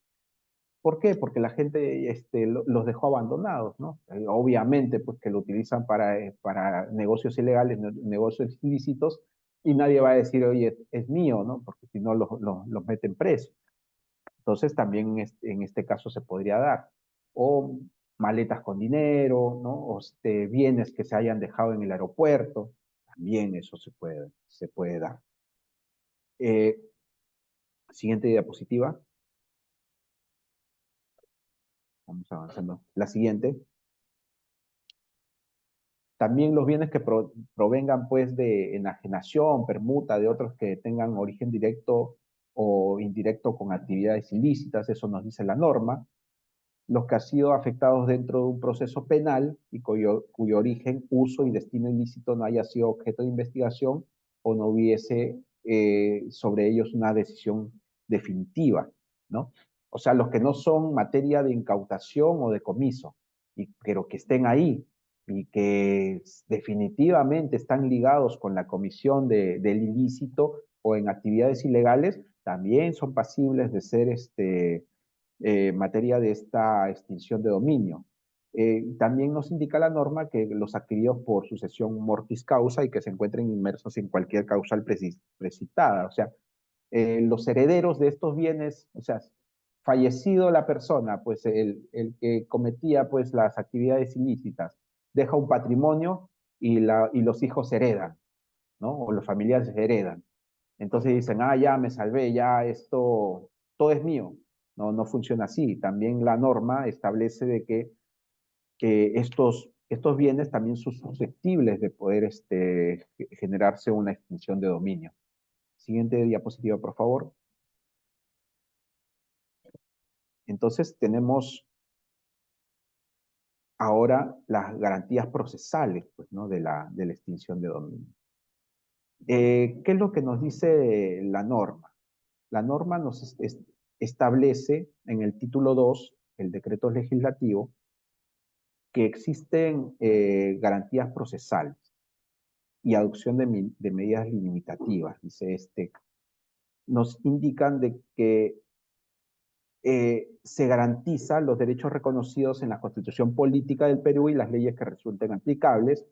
¿Por qué? Porque la gente los dejó abandonados, ¿no? Obviamente, pues que lo utilizan para negocios ilegales, negocios ilícitos, y nadie va a decir, oye, es mío, ¿no? Porque si no los meten presos. Entonces también en este caso se podría dar. O maletas con dinero, ¿no? O bienes que se hayan dejado en el aeropuerto, también eso se puede dar. Siguiente diapositiva. Vamos avanzando. La siguiente. También los bienes que provengan pues de enajenación, permuta, de otros que tengan origen directo o indirecto con actividades ilícitas, eso nos dice la norma. Los que han sido afectados dentro de un proceso penal y cuyo origen, uso y destino ilícito no haya sido objeto de investigación o no hubiese sobre ellos una decisión definitiva, ¿no? O sea, los que no son materia de incautación o decomiso, pero que estén ahí y que definitivamente están ligados con la comisión del ilícito o en actividades ilegales, también son pasibles de ser materia de esta extinción de dominio. También nos indica la norma que los adquiridos por sucesión mortis causa y que se encuentren inmersos en cualquier causal precitada, o sea, los herederos de estos bienes, o sea, fallecido la persona, pues el que cometía pues las actividades ilícitas, deja un patrimonio y los hijos heredan, ¿no? O los familiares heredan. Entonces dicen, ya me salvé, ya esto, todo es mío. No, no funciona así. También la norma establece de que estos bienes también son susceptibles de poder generarse una extinción de dominio. Siguiente diapositiva, por favor. Entonces tenemos ahora las garantías procesales pues, ¿no? de la extinción de dominio. ¿Qué es lo que nos dice la norma? La norma nos establece en el título 2, el decreto legislativo, que existen garantías procesales y adopción de medidas limitativas, dice nos indican de que se garantizan los derechos reconocidos en la Constitución Política del Perú y las leyes que resulten aplicables.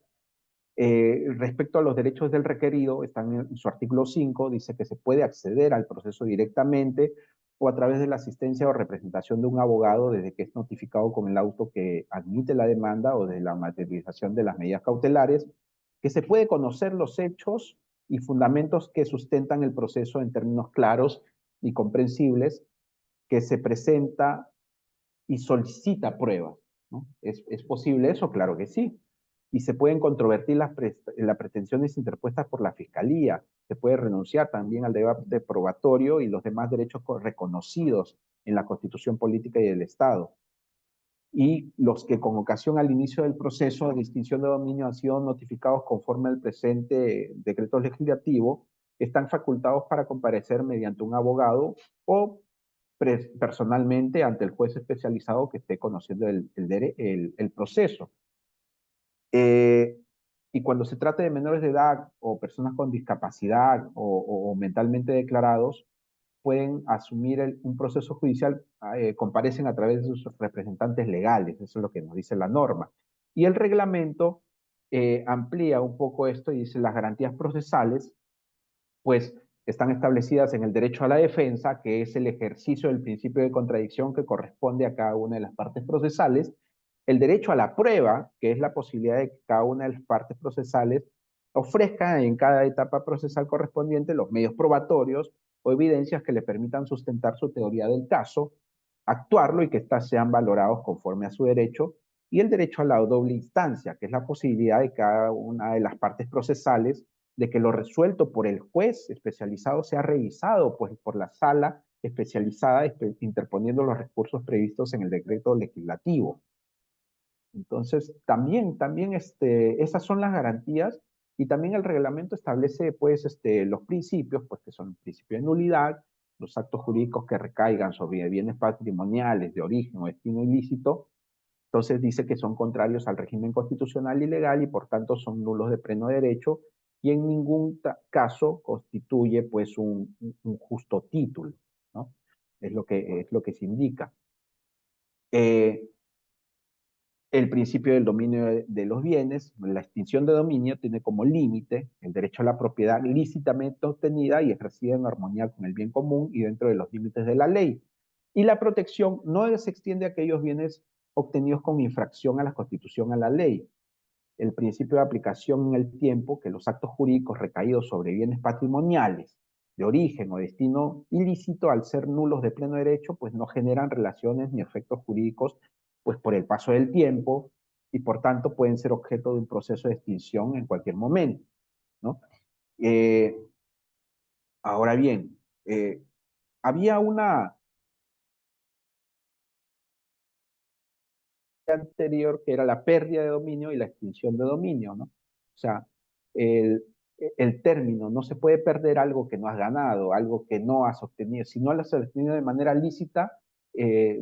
Respecto a los derechos del requerido, están en su artículo 5, dice que se puede acceder al proceso directamente o a través de la asistencia o representación de un abogado desde que es notificado con el auto que admite la demanda o de la materialización de las medidas cautelares, que se puede conocer los hechos y fundamentos que sustentan el proceso en términos claros y comprensibles, que se presenta y solicita pruebas, ¿no? ¿Es posible eso? Claro que sí. Y se pueden controvertir las pretensiones interpuestas por la Fiscalía. Se puede renunciar también al debate probatorio y los demás derechos reconocidos en la Constitución Política y del Estado. Y los que con ocasión al inicio del proceso de extinción de dominio han sido notificados conforme al presente decreto legislativo, están facultados para comparecer mediante un abogado o personalmente ante el juez especializado que esté conociendo el proceso. Y cuando se trata de menores de edad o personas con discapacidad o mentalmente declarados, pueden asumir un proceso judicial, comparecen a través de sus representantes legales, eso es lo que nos dice la norma. Y el reglamento amplía un poco esto y dice las garantías procesales, pues están establecidas en el derecho a la defensa, que es el ejercicio del principio de contradicción que corresponde a cada una de las partes procesales, el derecho a la prueba, que es la posibilidad de que cada una de las partes procesales ofrezca en cada etapa procesal correspondiente los medios probatorios o evidencias que le permitan sustentar su teoría del caso, actuarlo y que éstas sean valorados conforme a su derecho, y el derecho a la doble instancia, que es la posibilidad de cada una de las partes procesales de que lo resuelto por el juez especializado sea revisado pues, por la sala especializada interponiendo los recursos previstos en el decreto legislativo. Entonces, también esas son las garantías y también el reglamento establece pues los principios, pues que son el principio de nulidad, los actos jurídicos que recaigan sobre bienes patrimoniales de origen o destino ilícito. Entonces dice que son contrarios al régimen constitucional y legal y por tanto son nulos de pleno derecho y en ningún caso constituye pues un justo título, ¿no? Es lo que se indica. Eh, el principio del dominio de los bienes, la extinción de dominio tiene como límite el derecho a la propiedad lícitamente obtenida y ejercida en armonía con el bien común y dentro de los límites de la ley. Y la protección no se extiende a aquellos bienes obtenidos con infracción a la Constitución, a la ley. El principio de aplicación en el tiempo, que los actos jurídicos recaídos sobre bienes patrimoniales de origen o destino ilícito, al ser nulos de pleno derecho, pues no generan relaciones ni efectos jurídicos, pues por el paso del tiempo y por tanto pueden ser objeto de un proceso de extinción en cualquier momento, ¿no? Eh, Ahora bien, había una anterior que era la pérdida de dominio y la extinción de dominio, ¿no? O sea, el, el término, no se puede perder algo que no has ganado, algo que no has obtenido. Si no lo has obtenido de manera lícita,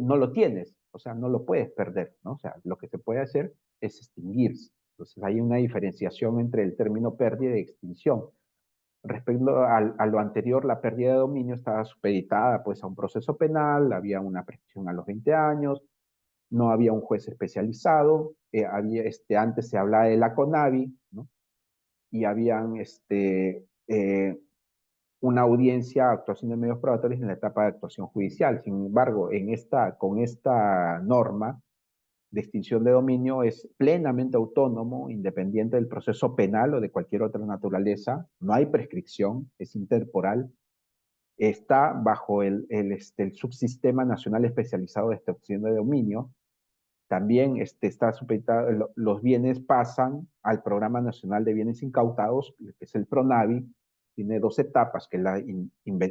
no lo tienes, o sea, no lo puedes perder, ¿no? O sea, lo que se puede hacer es extinguirse. Entonces hay una diferenciación entre el término pérdida y extinción. Respecto a lo anterior, la pérdida de dominio estaba supeditada pues a un proceso penal, había una prescripción a los 20 años, no había un juez especializado, antes se hablaba de la CONAVI, ¿no? Y habían una audiencia, actuación de medios probatorios en la etapa de actuación judicial. Sin embargo, con esta norma de extinción de dominio es plenamente autónomo, independiente del proceso penal o de cualquier otra naturaleza, no hay prescripción, es intertemporal, está bajo el subsistema nacional especializado de extinción de dominio. También está supeditado, los bienes pasan al Programa Nacional de Bienes Incautados, que es el PRONAVI, tiene dos etapas, que es la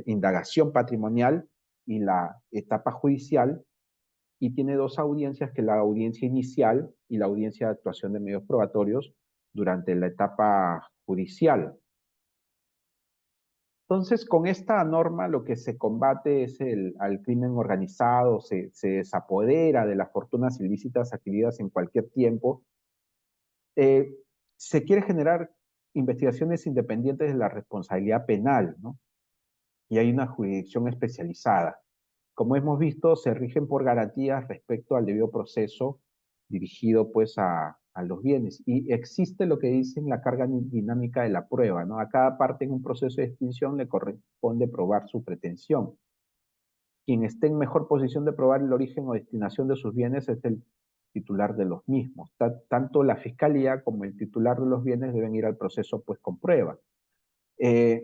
indagación patrimonial y la etapa judicial, y tiene dos audiencias, que es la audiencia inicial y la audiencia de actuación de medios probatorios durante la etapa judicial. Entonces, con esta norma lo que se combate es al crimen organizado, se desapodera de las fortunas ilícitas adquiridas en cualquier tiempo. Eh, Se quiere generar investigaciones independientes de la responsabilidad penal, ¿no? Y hay una jurisdicción especializada. Como hemos visto, se rigen por garantías respecto al debido proceso dirigido pues a los bienes. Y existe lo que dicen la carga dinámica de la prueba, ¿no? A cada parte en un proceso de extinción le corresponde probar su pretensión. Quien esté en mejor posición de probar el origen o destinación de sus bienes es el titular de los mismos. Tanto la fiscalía como el titular de los bienes deben ir al proceso pues con prueba. Eh,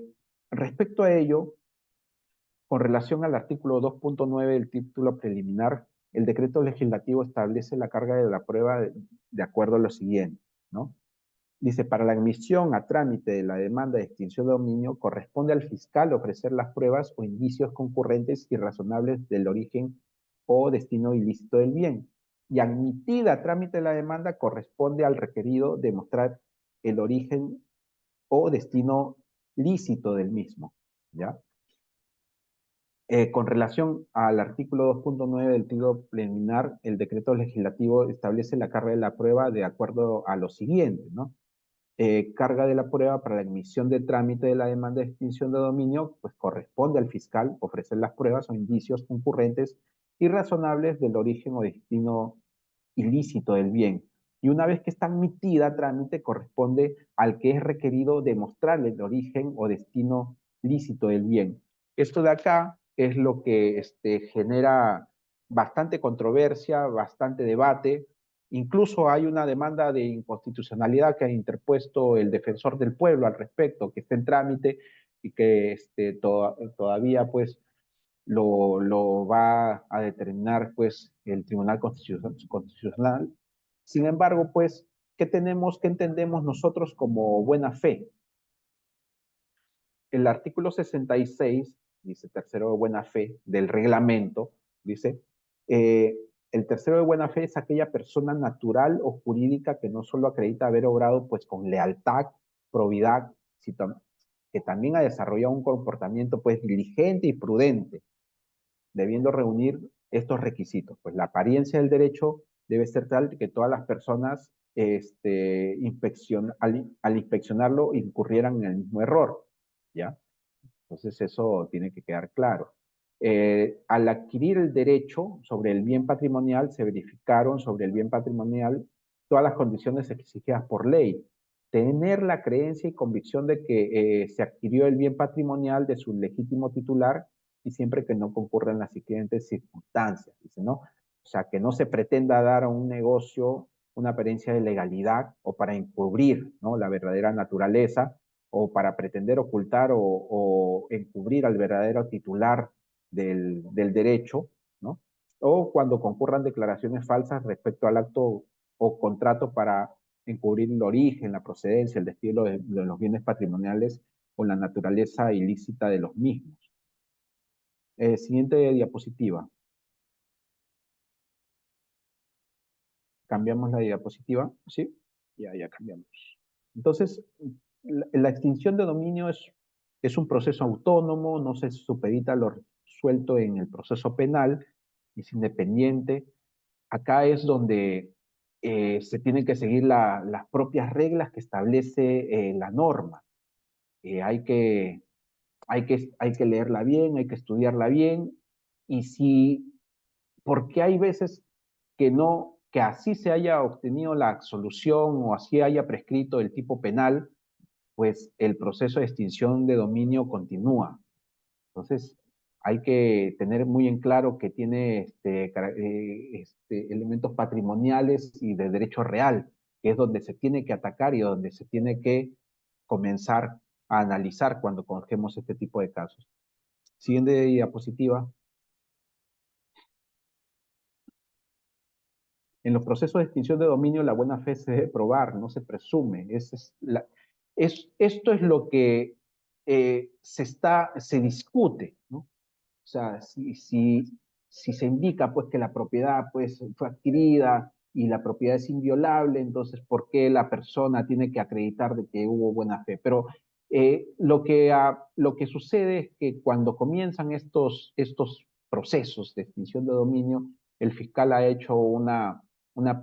Respecto a ello, con relación al artículo 2.9 del título preliminar, el decreto legislativo establece la carga de la prueba de acuerdo a lo siguiente, ¿no? Dice, para la admisión a trámite de la demanda de extinción de dominio, corresponde al fiscal ofrecer las pruebas o indicios concurrentes y razonables del origen o destino ilícito del bien. Y admitida a trámite de la demanda, corresponde al requerido demostrar el origen o destino lícito del mismo, ¿ya? Con relación al artículo 2.9 del título preliminar, el decreto legislativo establece la carga de la prueba de acuerdo a lo siguiente, ¿no? Carga de la prueba para la admisión de trámite de la demanda de extinción de dominio, pues corresponde al fiscal ofrecer las pruebas o indicios concurrentes y razonables del origen o destino ilícito del bien. Y una vez que está admitida a trámite, corresponde al que es requerido demostrar el origen o destino lícito del bien. Esto de acá es lo que genera bastante controversia, bastante debate. Incluso hay una demanda de inconstitucionalidad que ha interpuesto el defensor del pueblo al respecto, que está en trámite y que todavía pues lo va a determinar pues el Tribunal Constitucional. Sin embargo, pues, ¿qué entendemos nosotros como buena fe? El artículo 66, dice tercero de buena fe, del reglamento, dice, el tercero de buena fe es aquella persona natural o jurídica que no solo acredita haber obrado pues con lealtad, probidad, que también ha desarrollado un comportamiento pues diligente y prudente, debiendo reunir estos requisitos. Pues la apariencia del derecho debe ser tal que todas las personas al inspeccionarlo incurrieran en el mismo error, ¿ya? Entonces eso tiene que quedar claro. Al adquirir el derecho sobre el bien patrimonial, se verificaron sobre el bien patrimonial todas las condiciones exigidas por ley. Tener la creencia y convicción de que se adquirió el bien patrimonial de su legítimo titular y siempre que no concurran las siguientes circunstancias, dice, ¿no? O sea, que no se pretenda dar a un negocio una apariencia de legalidad o para encubrir, ¿no?, la verdadera naturaleza, o para pretender ocultar o encubrir al verdadero titular del derecho, ¿no? O cuando concurran declaraciones falsas respecto al acto o contrato para encubrir el origen, la procedencia, el destino de los bienes patrimoniales o la naturaleza ilícita de los mismos. Siguiente diapositiva. Cambiamos la diapositiva, ¿sí? Ya cambiamos. Entonces, la extinción de dominio es un proceso autónomo, no se supedita a lo resuelto en el proceso penal, es independiente. Acá es donde se tienen que seguir las propias reglas que establece la norma. Hay que, hay que leerla bien, hay que estudiarla bien, y si, porque hay veces que no, que así se haya obtenido la absolución o así haya prescrito el tipo penal, pues el proceso de extinción de dominio continúa. Entonces, hay que tener muy en claro que tiene elementos patrimoniales y de derecho real, que es donde se tiene que atacar y donde se tiene que comenzar a analizar cuando cogemos este tipo de casos. Siguiente diapositiva. En los procesos de extinción de dominio, la buena fe se debe probar, no se presume. Esto es lo que se discute, ¿no? O sea, si se indica pues que la propiedad pues fue adquirida y la propiedad es inviolable, entonces ¿por qué la persona tiene que acreditar de que hubo buena fe? Pero lo que sucede es que cuando comienzan estos procesos de extinción de dominio, el fiscal ha hecho una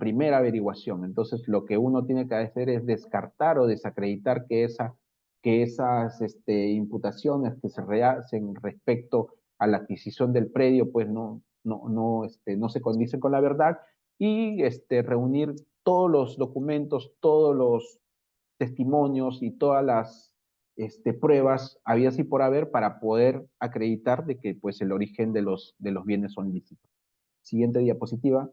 primera averiguación. Entonces lo que uno tiene que hacer es descartar o desacreditar que esas imputaciones que se rehacen respecto a la adquisición del predio, pues no se condicen con la verdad, y reunir todos los documentos, todos los testimonios y todas las pruebas habidas y por haber para poder acreditar de que pues el origen de los bienes son lícitos. Siguiente diapositiva.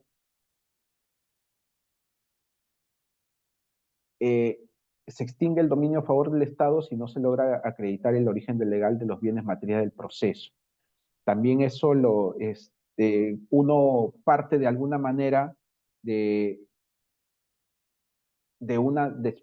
Eh, Se extingue el dominio a favor del Estado si no se logra acreditar el origen legal de los bienes materiales del proceso. También eso uno parte de alguna manera de, de una, de,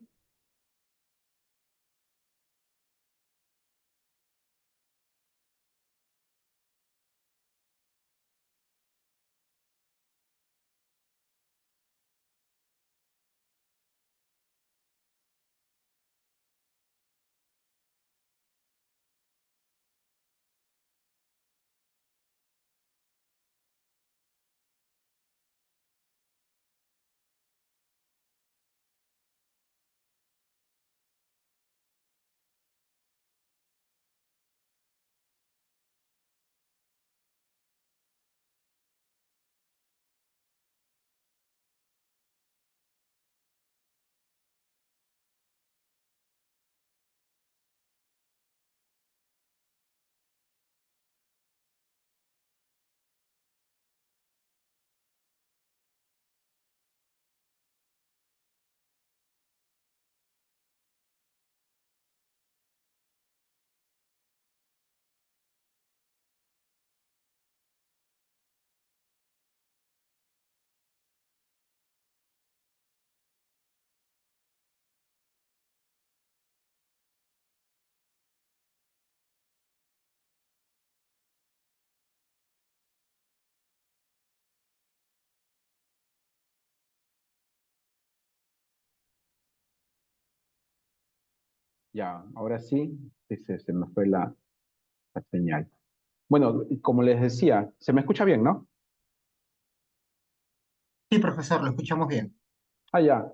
Ya, ahora sí, se me fue la señal. Bueno, como les decía, se me escucha bien, ¿no? Sí, profesor, lo escuchamos bien. Ah, ya.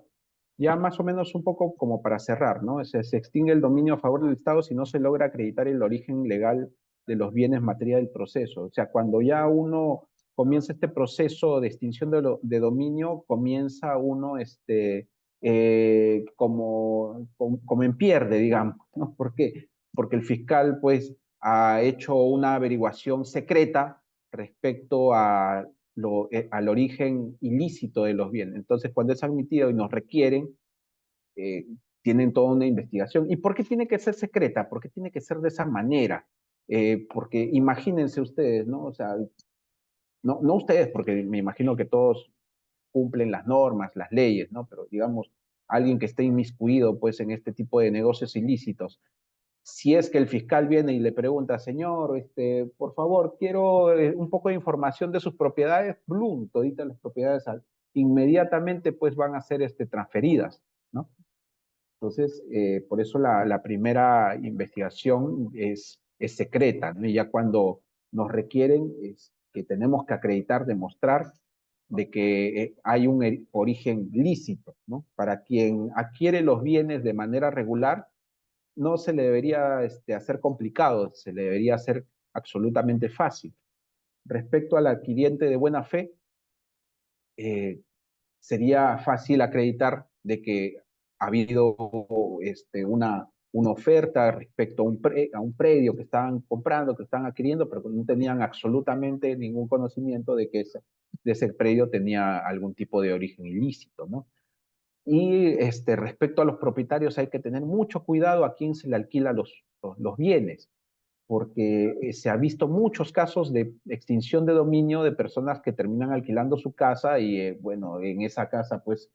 Ya más o menos un poco como para cerrar, ¿no? Se extingue el dominio a favor del Estado si no se logra acreditar el origen legal de los bienes materia del proceso. O sea, cuando ya uno comienza este proceso de extinción de dominio, comienza uno como en pierde, digamos, ¿no? ¿Por qué? Porque el fiscal, pues, ha hecho una averiguación secreta respecto al origen ilícito de los bienes. Entonces, cuando es admitido y nos requieren, eh, tienen toda una investigación. ¿Y por qué tiene que ser secreta? ¿Por qué tiene que ser de esa manera? Porque imagínense ustedes, ¿no? O sea, no ustedes, porque me imagino que todos cumplen las normas, las leyes, ¿no? Pero digamos, alguien que esté inmiscuido, pues, en este tipo de negocios ilícitos, si es que el fiscal viene y le pregunta, señor, por favor, quiero un poco de información de sus propiedades, Bloom, toditas las propiedades inmediatamente pues van a ser transferidas, ¿no? Entonces, por eso la primera investigación es secreta, ¿no? Y ya cuando nos requieren es que tenemos que acreditar, demostrar de que hay un origen lícito, ¿no? Para quien adquiere los bienes de manera regular, no se le debería hacer complicado, se le debería hacer absolutamente fácil. Respecto al adquiriente de buena fe, eh, sería fácil acreditar de que ha habido una oferta respecto a un predio que estaban comprando, que estaban adquiriendo, pero que no tenían absolutamente ningún conocimiento de que de ese predio tenía algún tipo de origen ilícito, ¿no? Y respecto a los propietarios hay que tener mucho cuidado a quién se le alquila los bienes, porque se ha visto muchos casos de extinción de dominio de personas que terminan alquilando su casa y, bueno, en esa casa pues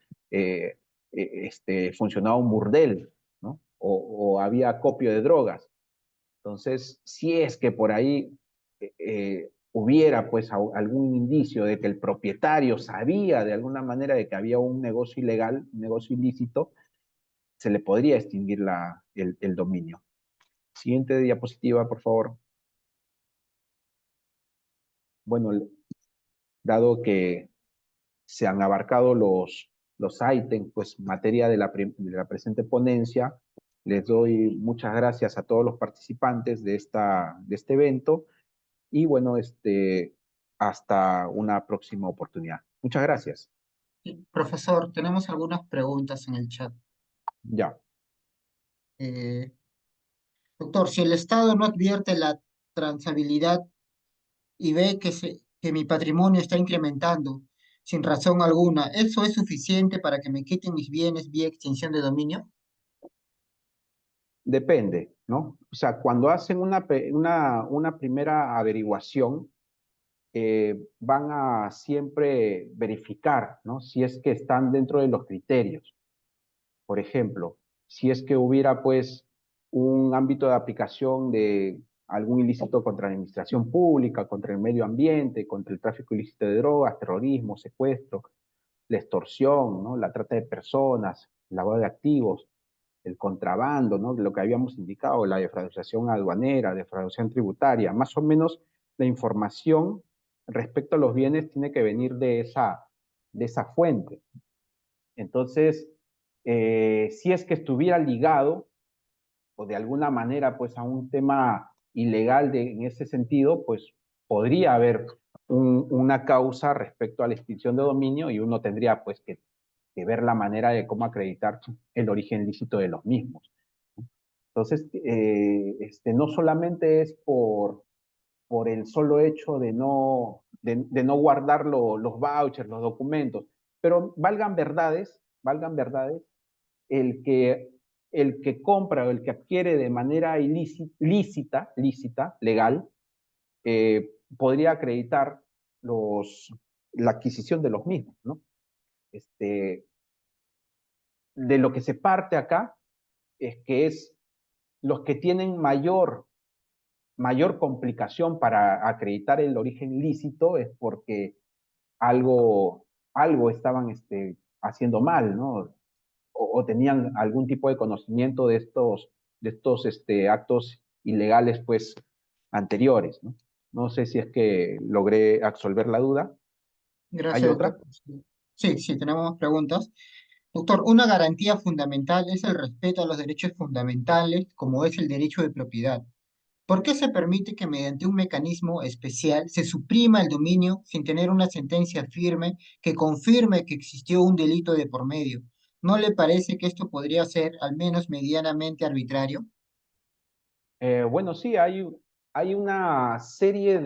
funcionaba un burdel, ¿no? O había acopio de drogas. Entonces, si es que por ahí hubiera pues algún indicio de que el propietario sabía de alguna manera de que había un negocio ilegal, un negocio ilícito, se le podría extinguir el dominio. Siguiente diapositiva, por favor. Bueno, dado que se han abarcado los ítems, pues materia de la presente ponencia, les doy muchas gracias a todos los participantes de este evento y bueno, hasta una próxima oportunidad. Muchas gracias. Sí, profesor, tenemos algunas preguntas en el chat. Ya. Eh, Doctor, si el Estado no advierte la transabilidad y ve que mi patrimonio está incrementando sin razón alguna, ¿eso es suficiente para que me quiten mis bienes vía extinción de dominio? Depende, ¿no? O sea, cuando hacen una primera averiguación, van a siempre verificar, ¿no? Si es que están dentro de los criterios. Por ejemplo, si es que hubiera pues un ámbito de aplicación de algún ilícito contra la administración pública, contra el medio ambiente, contra el tráfico ilícito de drogas, terrorismo, secuestro, la extorsión, ¿no? La trata de personas, el lavado de activos, el contrabando, ¿no? Lo que habíamos indicado, la defraudación aduanera, defraudación tributaria, más o menos la información respecto a los bienes tiene que venir de esa fuente. Entonces, si es que estuviera ligado o de alguna manera pues a un tema ilegal en ese sentido, pues podría haber una causa respecto a la extinción de dominio y uno tendría pues que ver la manera de cómo acreditar el origen lícito de los mismos. Entonces, no solamente es por el solo hecho de no guardar los vouchers, los documentos, pero valgan verdades, el que, el que compra o el que adquiere de manera lícita, legal, podría acreditar la adquisición de los mismos, ¿no? Este, de lo que se parte acá es que es los que tienen mayor complicación para acreditar el origen lícito es porque algo estaban haciendo mal, ¿no? O tenían algún tipo de conocimiento de estos estos actos ilegales pues anteriores, ¿no? No sé si es que logré absolver la duda. ¿Hay Gracias, otra? doctor. Sí, sí, tenemos más preguntas. Doctor, una garantía fundamental es el respeto a los derechos fundamentales, como es el derecho de propiedad. ¿Por qué se permite que mediante un mecanismo especial se suprima el dominio sin tener una sentencia firme que confirme que existió un delito de por medio? ¿No le parece que esto podría ser al menos medianamente arbitrario? Bueno, sí, hay una serie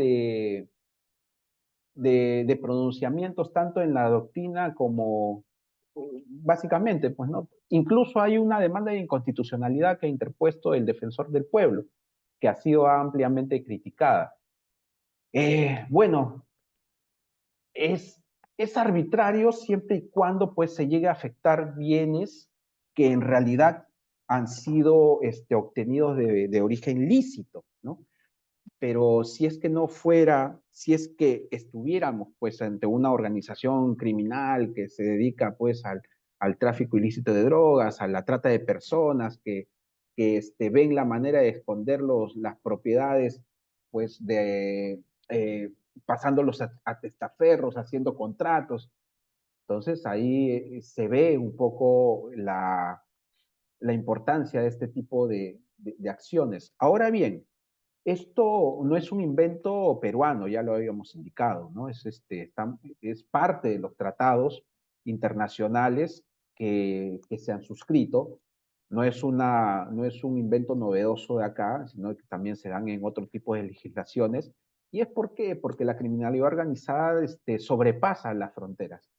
de pronunciamientos tanto en la doctrina como básicamente, pues no. Incluso hay una demanda de inconstitucionalidad que ha interpuesto el defensor del pueblo, que ha sido ampliamente criticada. Bueno, es, es arbitrario siempre y cuando pues se llegue a afectar bienes que en realidad han sido obtenidos de origen lícito, ¿no? Pero si es que no fuera, si es que estuviéramos pues ante una organización criminal que se dedica pues al tráfico ilícito de drogas, a la trata de personas, que ven la manera de esconder las propiedades pues pasándolos a testaferros, haciendo contratos, entonces ahí se ve un poco la importancia de este tipo de acciones. Ahora bien, esto no es un invento peruano, ya lo habíamos indicado, ¿no? Es parte de los tratados internacionales que se han suscrito. No es un invento novedoso de acá, sino que también se dan en otro tipo de legislaciones. ¿Y es por qué? Porque la criminalidad organizada sobrepasa las fronteras.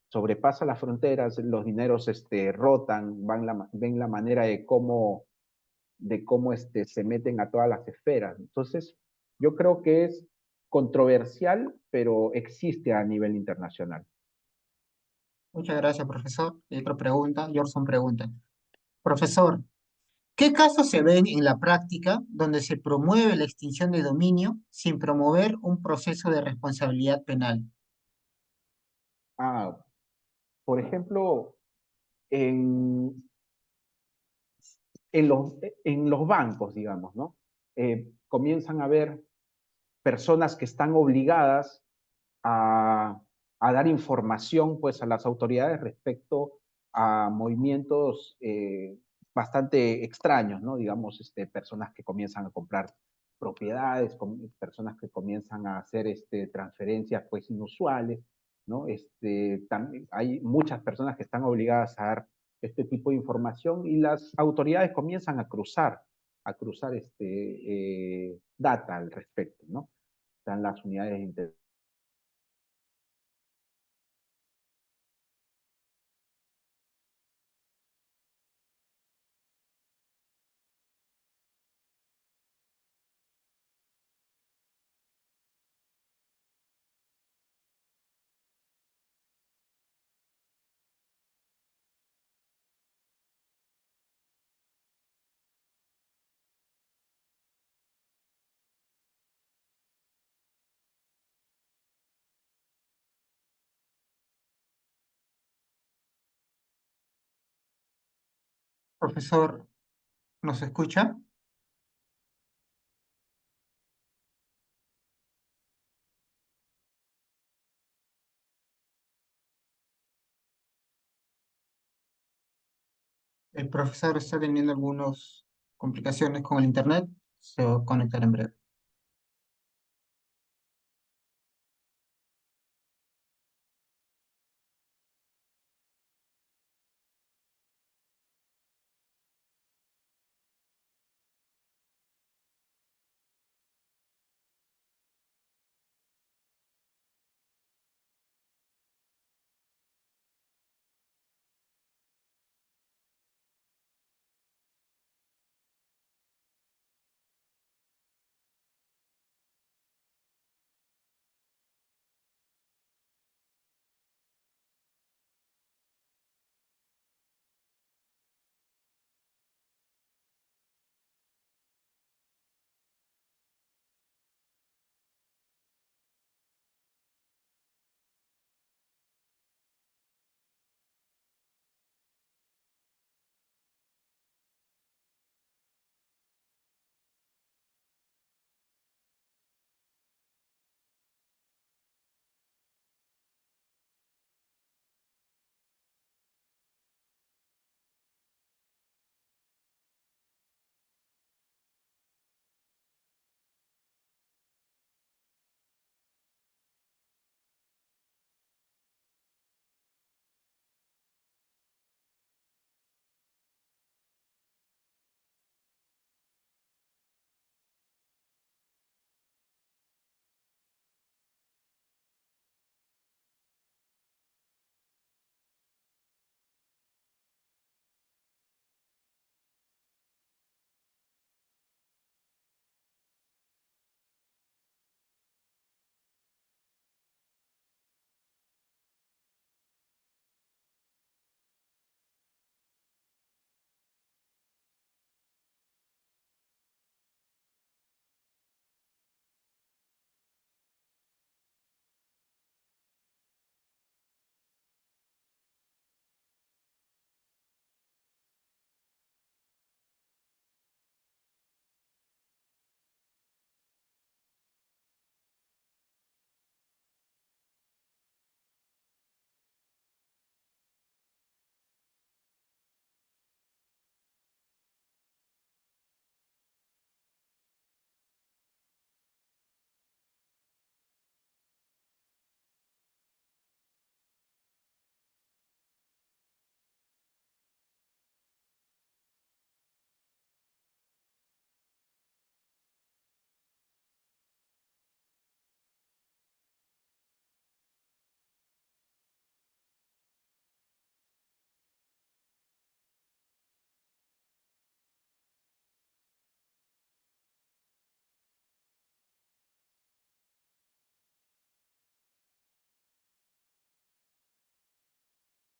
Sobrepasa las fronteras, los dineros rotan, ven la manera de cómo se meten a todas las esferas. Entonces, yo creo que es controversial, pero existe a nivel internacional. Muchas gracias, profesor. Y otra pregunta, Jorson pregunta. Profesor, ¿qué casos se ven en la práctica donde se promueve la extinción de dominio sin promover un proceso de responsabilidad penal? Ah, por ejemplo, en, en los bancos, digamos, ¿no? Comienzan a haber personas que están obligadas a, a dar información pues, a las autoridades respecto a movimientos bastante extraños, ¿no? Digamos, personas que comienzan a comprar propiedades, personas que comienzan a hacer transferencias pues inusuales, ¿no? También hay muchas personas que están obligadas a dar este tipo de información y las autoridades comienzan a cruzar data al respecto, ¿no? Están las unidades de Profesor, ¿nos escucha? El profesor está teniendo algunas complicaciones con el internet. Se va a conectar en breve.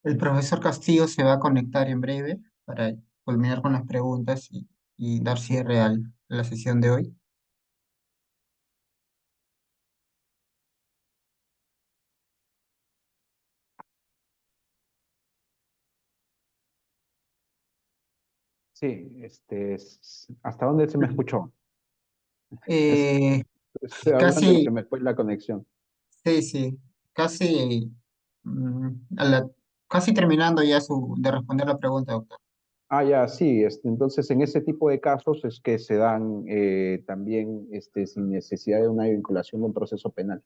El profesor Castillo se va a conectar en breve para culminar con las preguntas y dar cierre a la sesión de hoy. Sí, ¿hasta dónde se me escuchó? Es que Eh, estoy hablando y se casi, me fue la conexión. sí, sí, casi, mm, a la- casi terminando ya de responder la pregunta, doctor. Ah, ya, sí. Entonces, en ese tipo de casos es que se dan también sin necesidad de una vinculación de un proceso penal.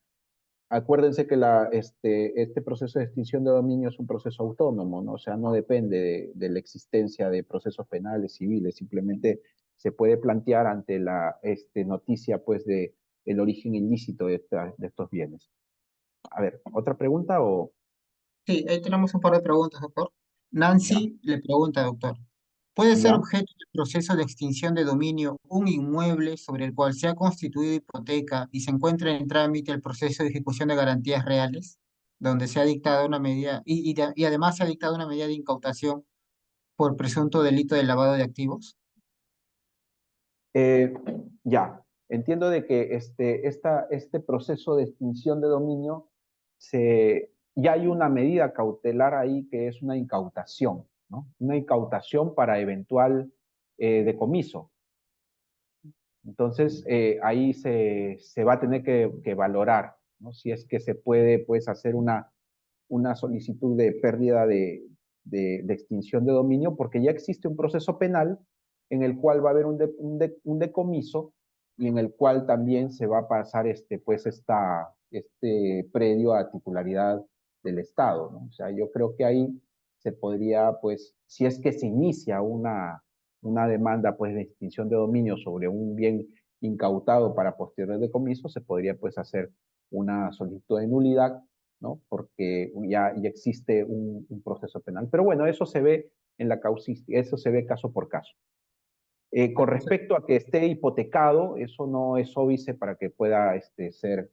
Acuérdense que este proceso de extinción de dominio es un proceso autónomo, ¿no? O sea, no depende de la existencia de procesos penales, civiles, simplemente se puede plantear ante la noticia, pues, de el origen ilícito de estos bienes. A ver, ¿otra pregunta o Sí, ahí tenemos un par de preguntas, doctor. ya? Nancy le pregunta, doctor, ¿puede ser ¿Ya? objeto del proceso de extinción de dominio un inmueble sobre el cual se ha constituido hipoteca y se encuentra en trámite el proceso de ejecución de garantías reales, donde se ha dictado una medida, y además se ha dictado una medida de incautación por presunto delito de lavado de activos? Eh, ya, entiendo de que este proceso de extinción de dominio, ya hay una medida cautelar ahí que es una incautación, ¿no? Una incautación para eventual decomiso. Entonces, ahí se va a tener que valorar, ¿no? Si es que se puede, pues, hacer una solicitud de pérdida de extinción de dominio, porque ya existe un proceso penal en el cual va a haber un decomiso y en el cual también se va a pasar este predio a titularidad del Estado, ¿no? O sea, yo creo que ahí se podría, pues, si es que se inicia una demanda, pues, de extinción de dominio sobre un bien incautado para posterior decomiso, se podría, pues, hacer una solicitud de nulidad, ¿no? Porque ya existe un proceso penal. Pero bueno, eso se ve en la causística, eso se ve caso por caso. Con respecto a que esté hipotecado, eso no es óbice para que pueda ser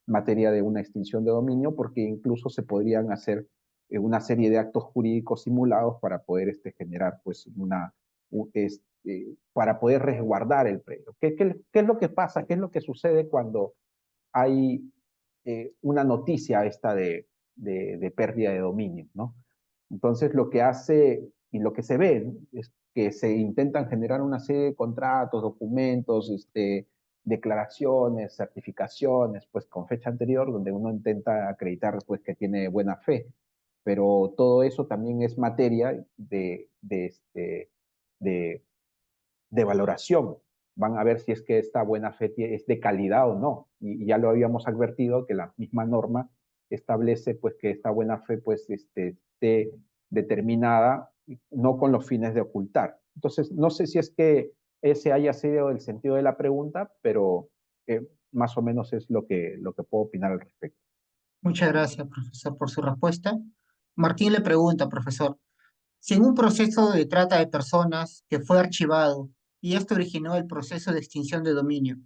materia de una extinción de dominio, porque incluso se podrían hacer una serie de actos jurídicos simulados para poder generar, pues, para poder resguardar el predio. ¿Qué es lo que pasa? ¿Qué es lo que sucede cuando hay una noticia esta de pérdida de dominio, ¿no? Entonces lo que hace y lo que se ve, ¿no?, es que se intentan generar una serie de contratos, documentos, declaraciones, certificaciones, pues con fecha anterior, donde uno intenta acreditar, pues, que tiene buena fe, pero todo eso también es materia de de valoración. Van a ver si es que esta buena fe es de calidad o no. Y ya lo habíamos advertido que la misma norma establece, pues, que esta buena fe, pues, esté determinada no con los fines de ocultar. Entonces, no sé si es que ese haya sido el sentido de la pregunta, pero más o menos es lo que puedo opinar al respecto. Muchas gracias, profesor, por su respuesta. Martín le pregunta, profesor, si en un proceso de trata de personas que fue archivado y esto originó el proceso de extinción de dominio,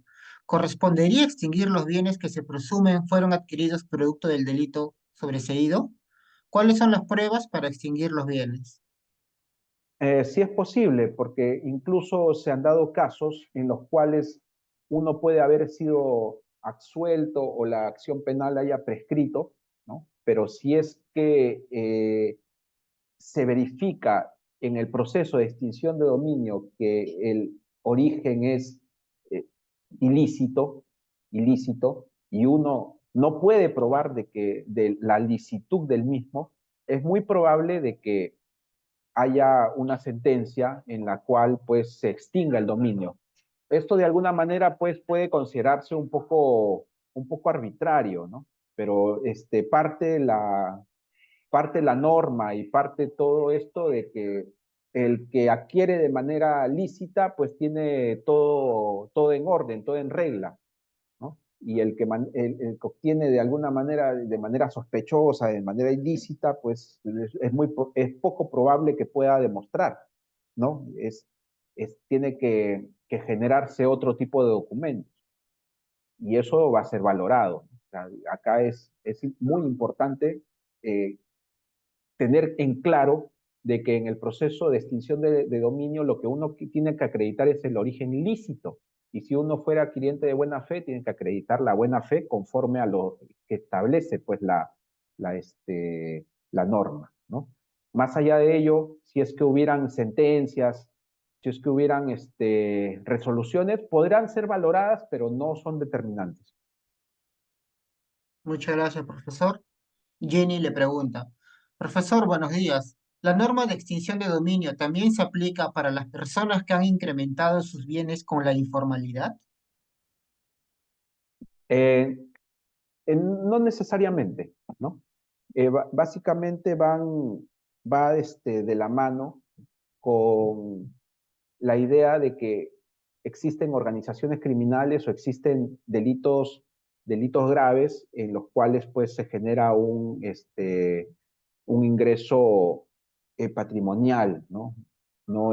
¿correspondería extinguir los bienes que se presumen fueron adquiridos producto del delito sobreseído? ¿Cuáles son las pruebas para extinguir los bienes? Sí es posible, porque incluso se han dado casos en los cuales uno puede haber sido absuelto o la acción penal haya prescrito, ¿no? Pero si es que se verifica en el proceso de extinción de dominio que el origen es eh, ilícito, ilícito, y uno no puede probar de la licitud del mismo, es muy probable de que haya una sentencia en la cual, pues, se extinga el dominio. Esto de alguna manera, pues, puede considerarse un poco arbitrario, ¿no? Pero parte la norma y parte todo esto de que el que adquiere de manera lícita, pues tiene todo en orden, todo en regla, ¿no? Y el que obtiene de alguna manera, de manera sospechosa, de manera ilícita, pues es poco probable que pueda demostrar, ¿no? Tiene que generarse otro tipo de documentos y eso va a ser valorado. O sea, acá es muy importante tener en claro de que en el proceso de extinción de dominio lo que uno tiene que acreditar es el origen ilícito. Y si uno fuera adquiriente de buena fe, tiene que acreditar la buena fe conforme a lo que establece pues la norma, ¿no? Más allá de ello, si es que hubieran sentencias, si es que hubieran resoluciones, podrán ser valoradas, pero no son determinantes. Muchas gracias, profesor. Jenny le pregunta, profesor, buenos días. ¿La norma de extinción de dominio también se aplica para las personas que han incrementado sus bienes con la informalidad? Eh, no necesariamente, ¿no? Básicamente va de la mano con la idea de que existen organizaciones criminales o existen delitos graves en los cuales pues se genera un ingreso patrimonial, ¿no? No,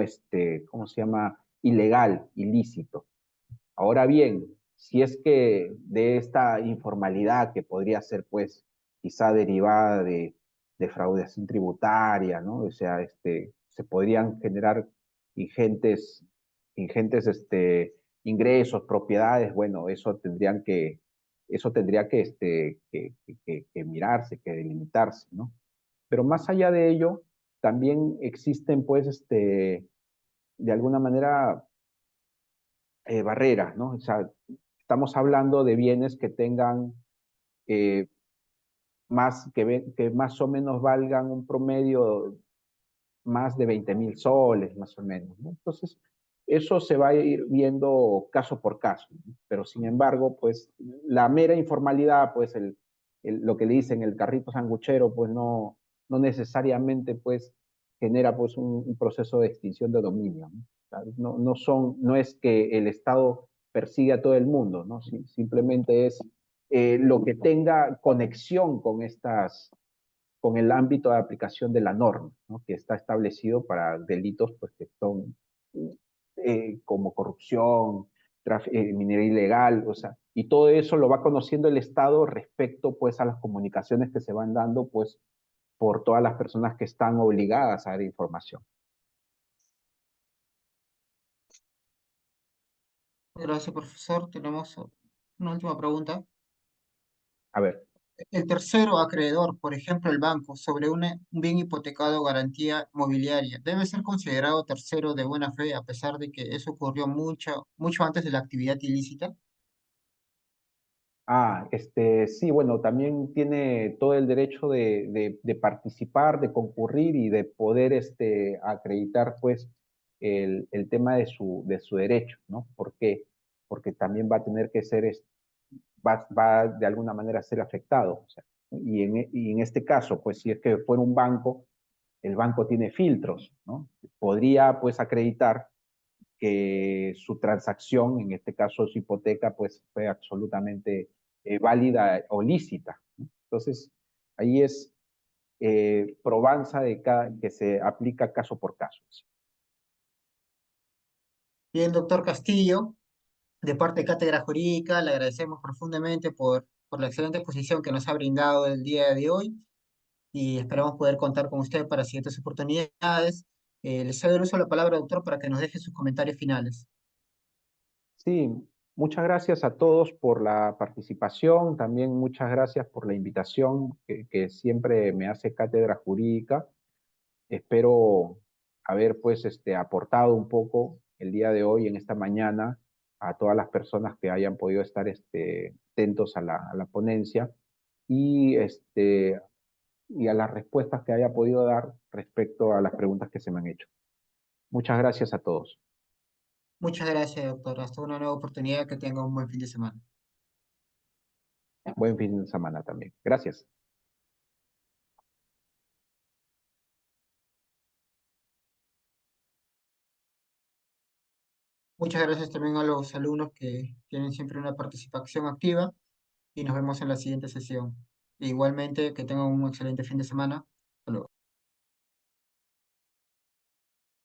¿cómo se llama? Ilegal, ilícito. Ahora bien, si es que de esta informalidad que podría ser, pues, quizá derivada de fraudación tributaria, ¿no? O sea, se podrían generar ingentes, ingresos, propiedades, bueno, eso tendría que mirarse, que delimitarse, ¿no? Pero más allá de ello, también existen, pues, de alguna manera, barreras, ¿no? O sea, estamos hablando de bienes que tengan eh, que más o menos valgan un promedio más de 20.000 soles, más o menos, ¿no? Entonces, eso se va a ir viendo caso por caso, ¿no? Pero sin embargo, pues la mera informalidad, pues lo que le dicen el carrito sanguchero, pues no necesariamente pues genera pues un proceso de extinción de dominio, ¿no? O sea, no es que el Estado persigue a todo el mundo, ¿no? Simplemente es lo que tenga conexión con el ámbito de aplicación de la norma, ¿no? Que está establecido para delitos pues, que son como corrupción, minería ilegal, o sea, y todo eso lo va conociendo el Estado respecto pues a las comunicaciones que se van dando pues por todas las personas que están obligadas a dar información. Gracias, profesor. Tenemos una última pregunta. A ver, El tercero acreedor, por ejemplo, el banco, sobre un bien hipotecado o garantía mobiliaria, debe ser considerado tercero de buena fe a pesar de que eso ocurrió mucho antes de la actividad ilícita. sí, bueno, también tiene todo el derecho de participar, de concurrir y de poder acreditar, pues, el tema de su derecho, ¿no? ¿Por qué? Porque también va a tener que ser, va de alguna manera a ser afectado. O sea, y en este caso, pues, si es que fuera un banco, el banco tiene filtros, ¿no? Podría, pues, acreditar que su transacción, en este caso su hipoteca, pues fue absolutamente válida o lícita, ¿no? Entonces, ahí es probanza que se aplica caso por caso. Bien, doctor Castillo, de parte de Cátedra Jurídica, le agradecemos profundamente por la excelente exposición que nos ha brindado el día de hoy y esperamos poder contar con usted para siguientes oportunidades. Le cedo el uso de la palabra, doctor, para que nos deje sus comentarios finales. Sí, muchas gracias a todos por la participación, también muchas gracias por la invitación que siempre me hace Cátedra Jurídica. Espero haber pues aportado un poco el día de hoy, en esta mañana, a todas las personas que hayan podido estar atentos a la ponencia y, y a las respuestas que haya podido dar respecto a las preguntas que se me han hecho. Muchas gracias a todos. Muchas gracias, doctor. Hasta una nueva oportunidad. Que tenga un buen fin de semana. Buen fin de semana también. Gracias. Muchas gracias también a los alumnos que tienen siempre una participación activa y nos vemos en la siguiente sesión. Igualmente, que tengan un excelente fin de semana. Hasta luego.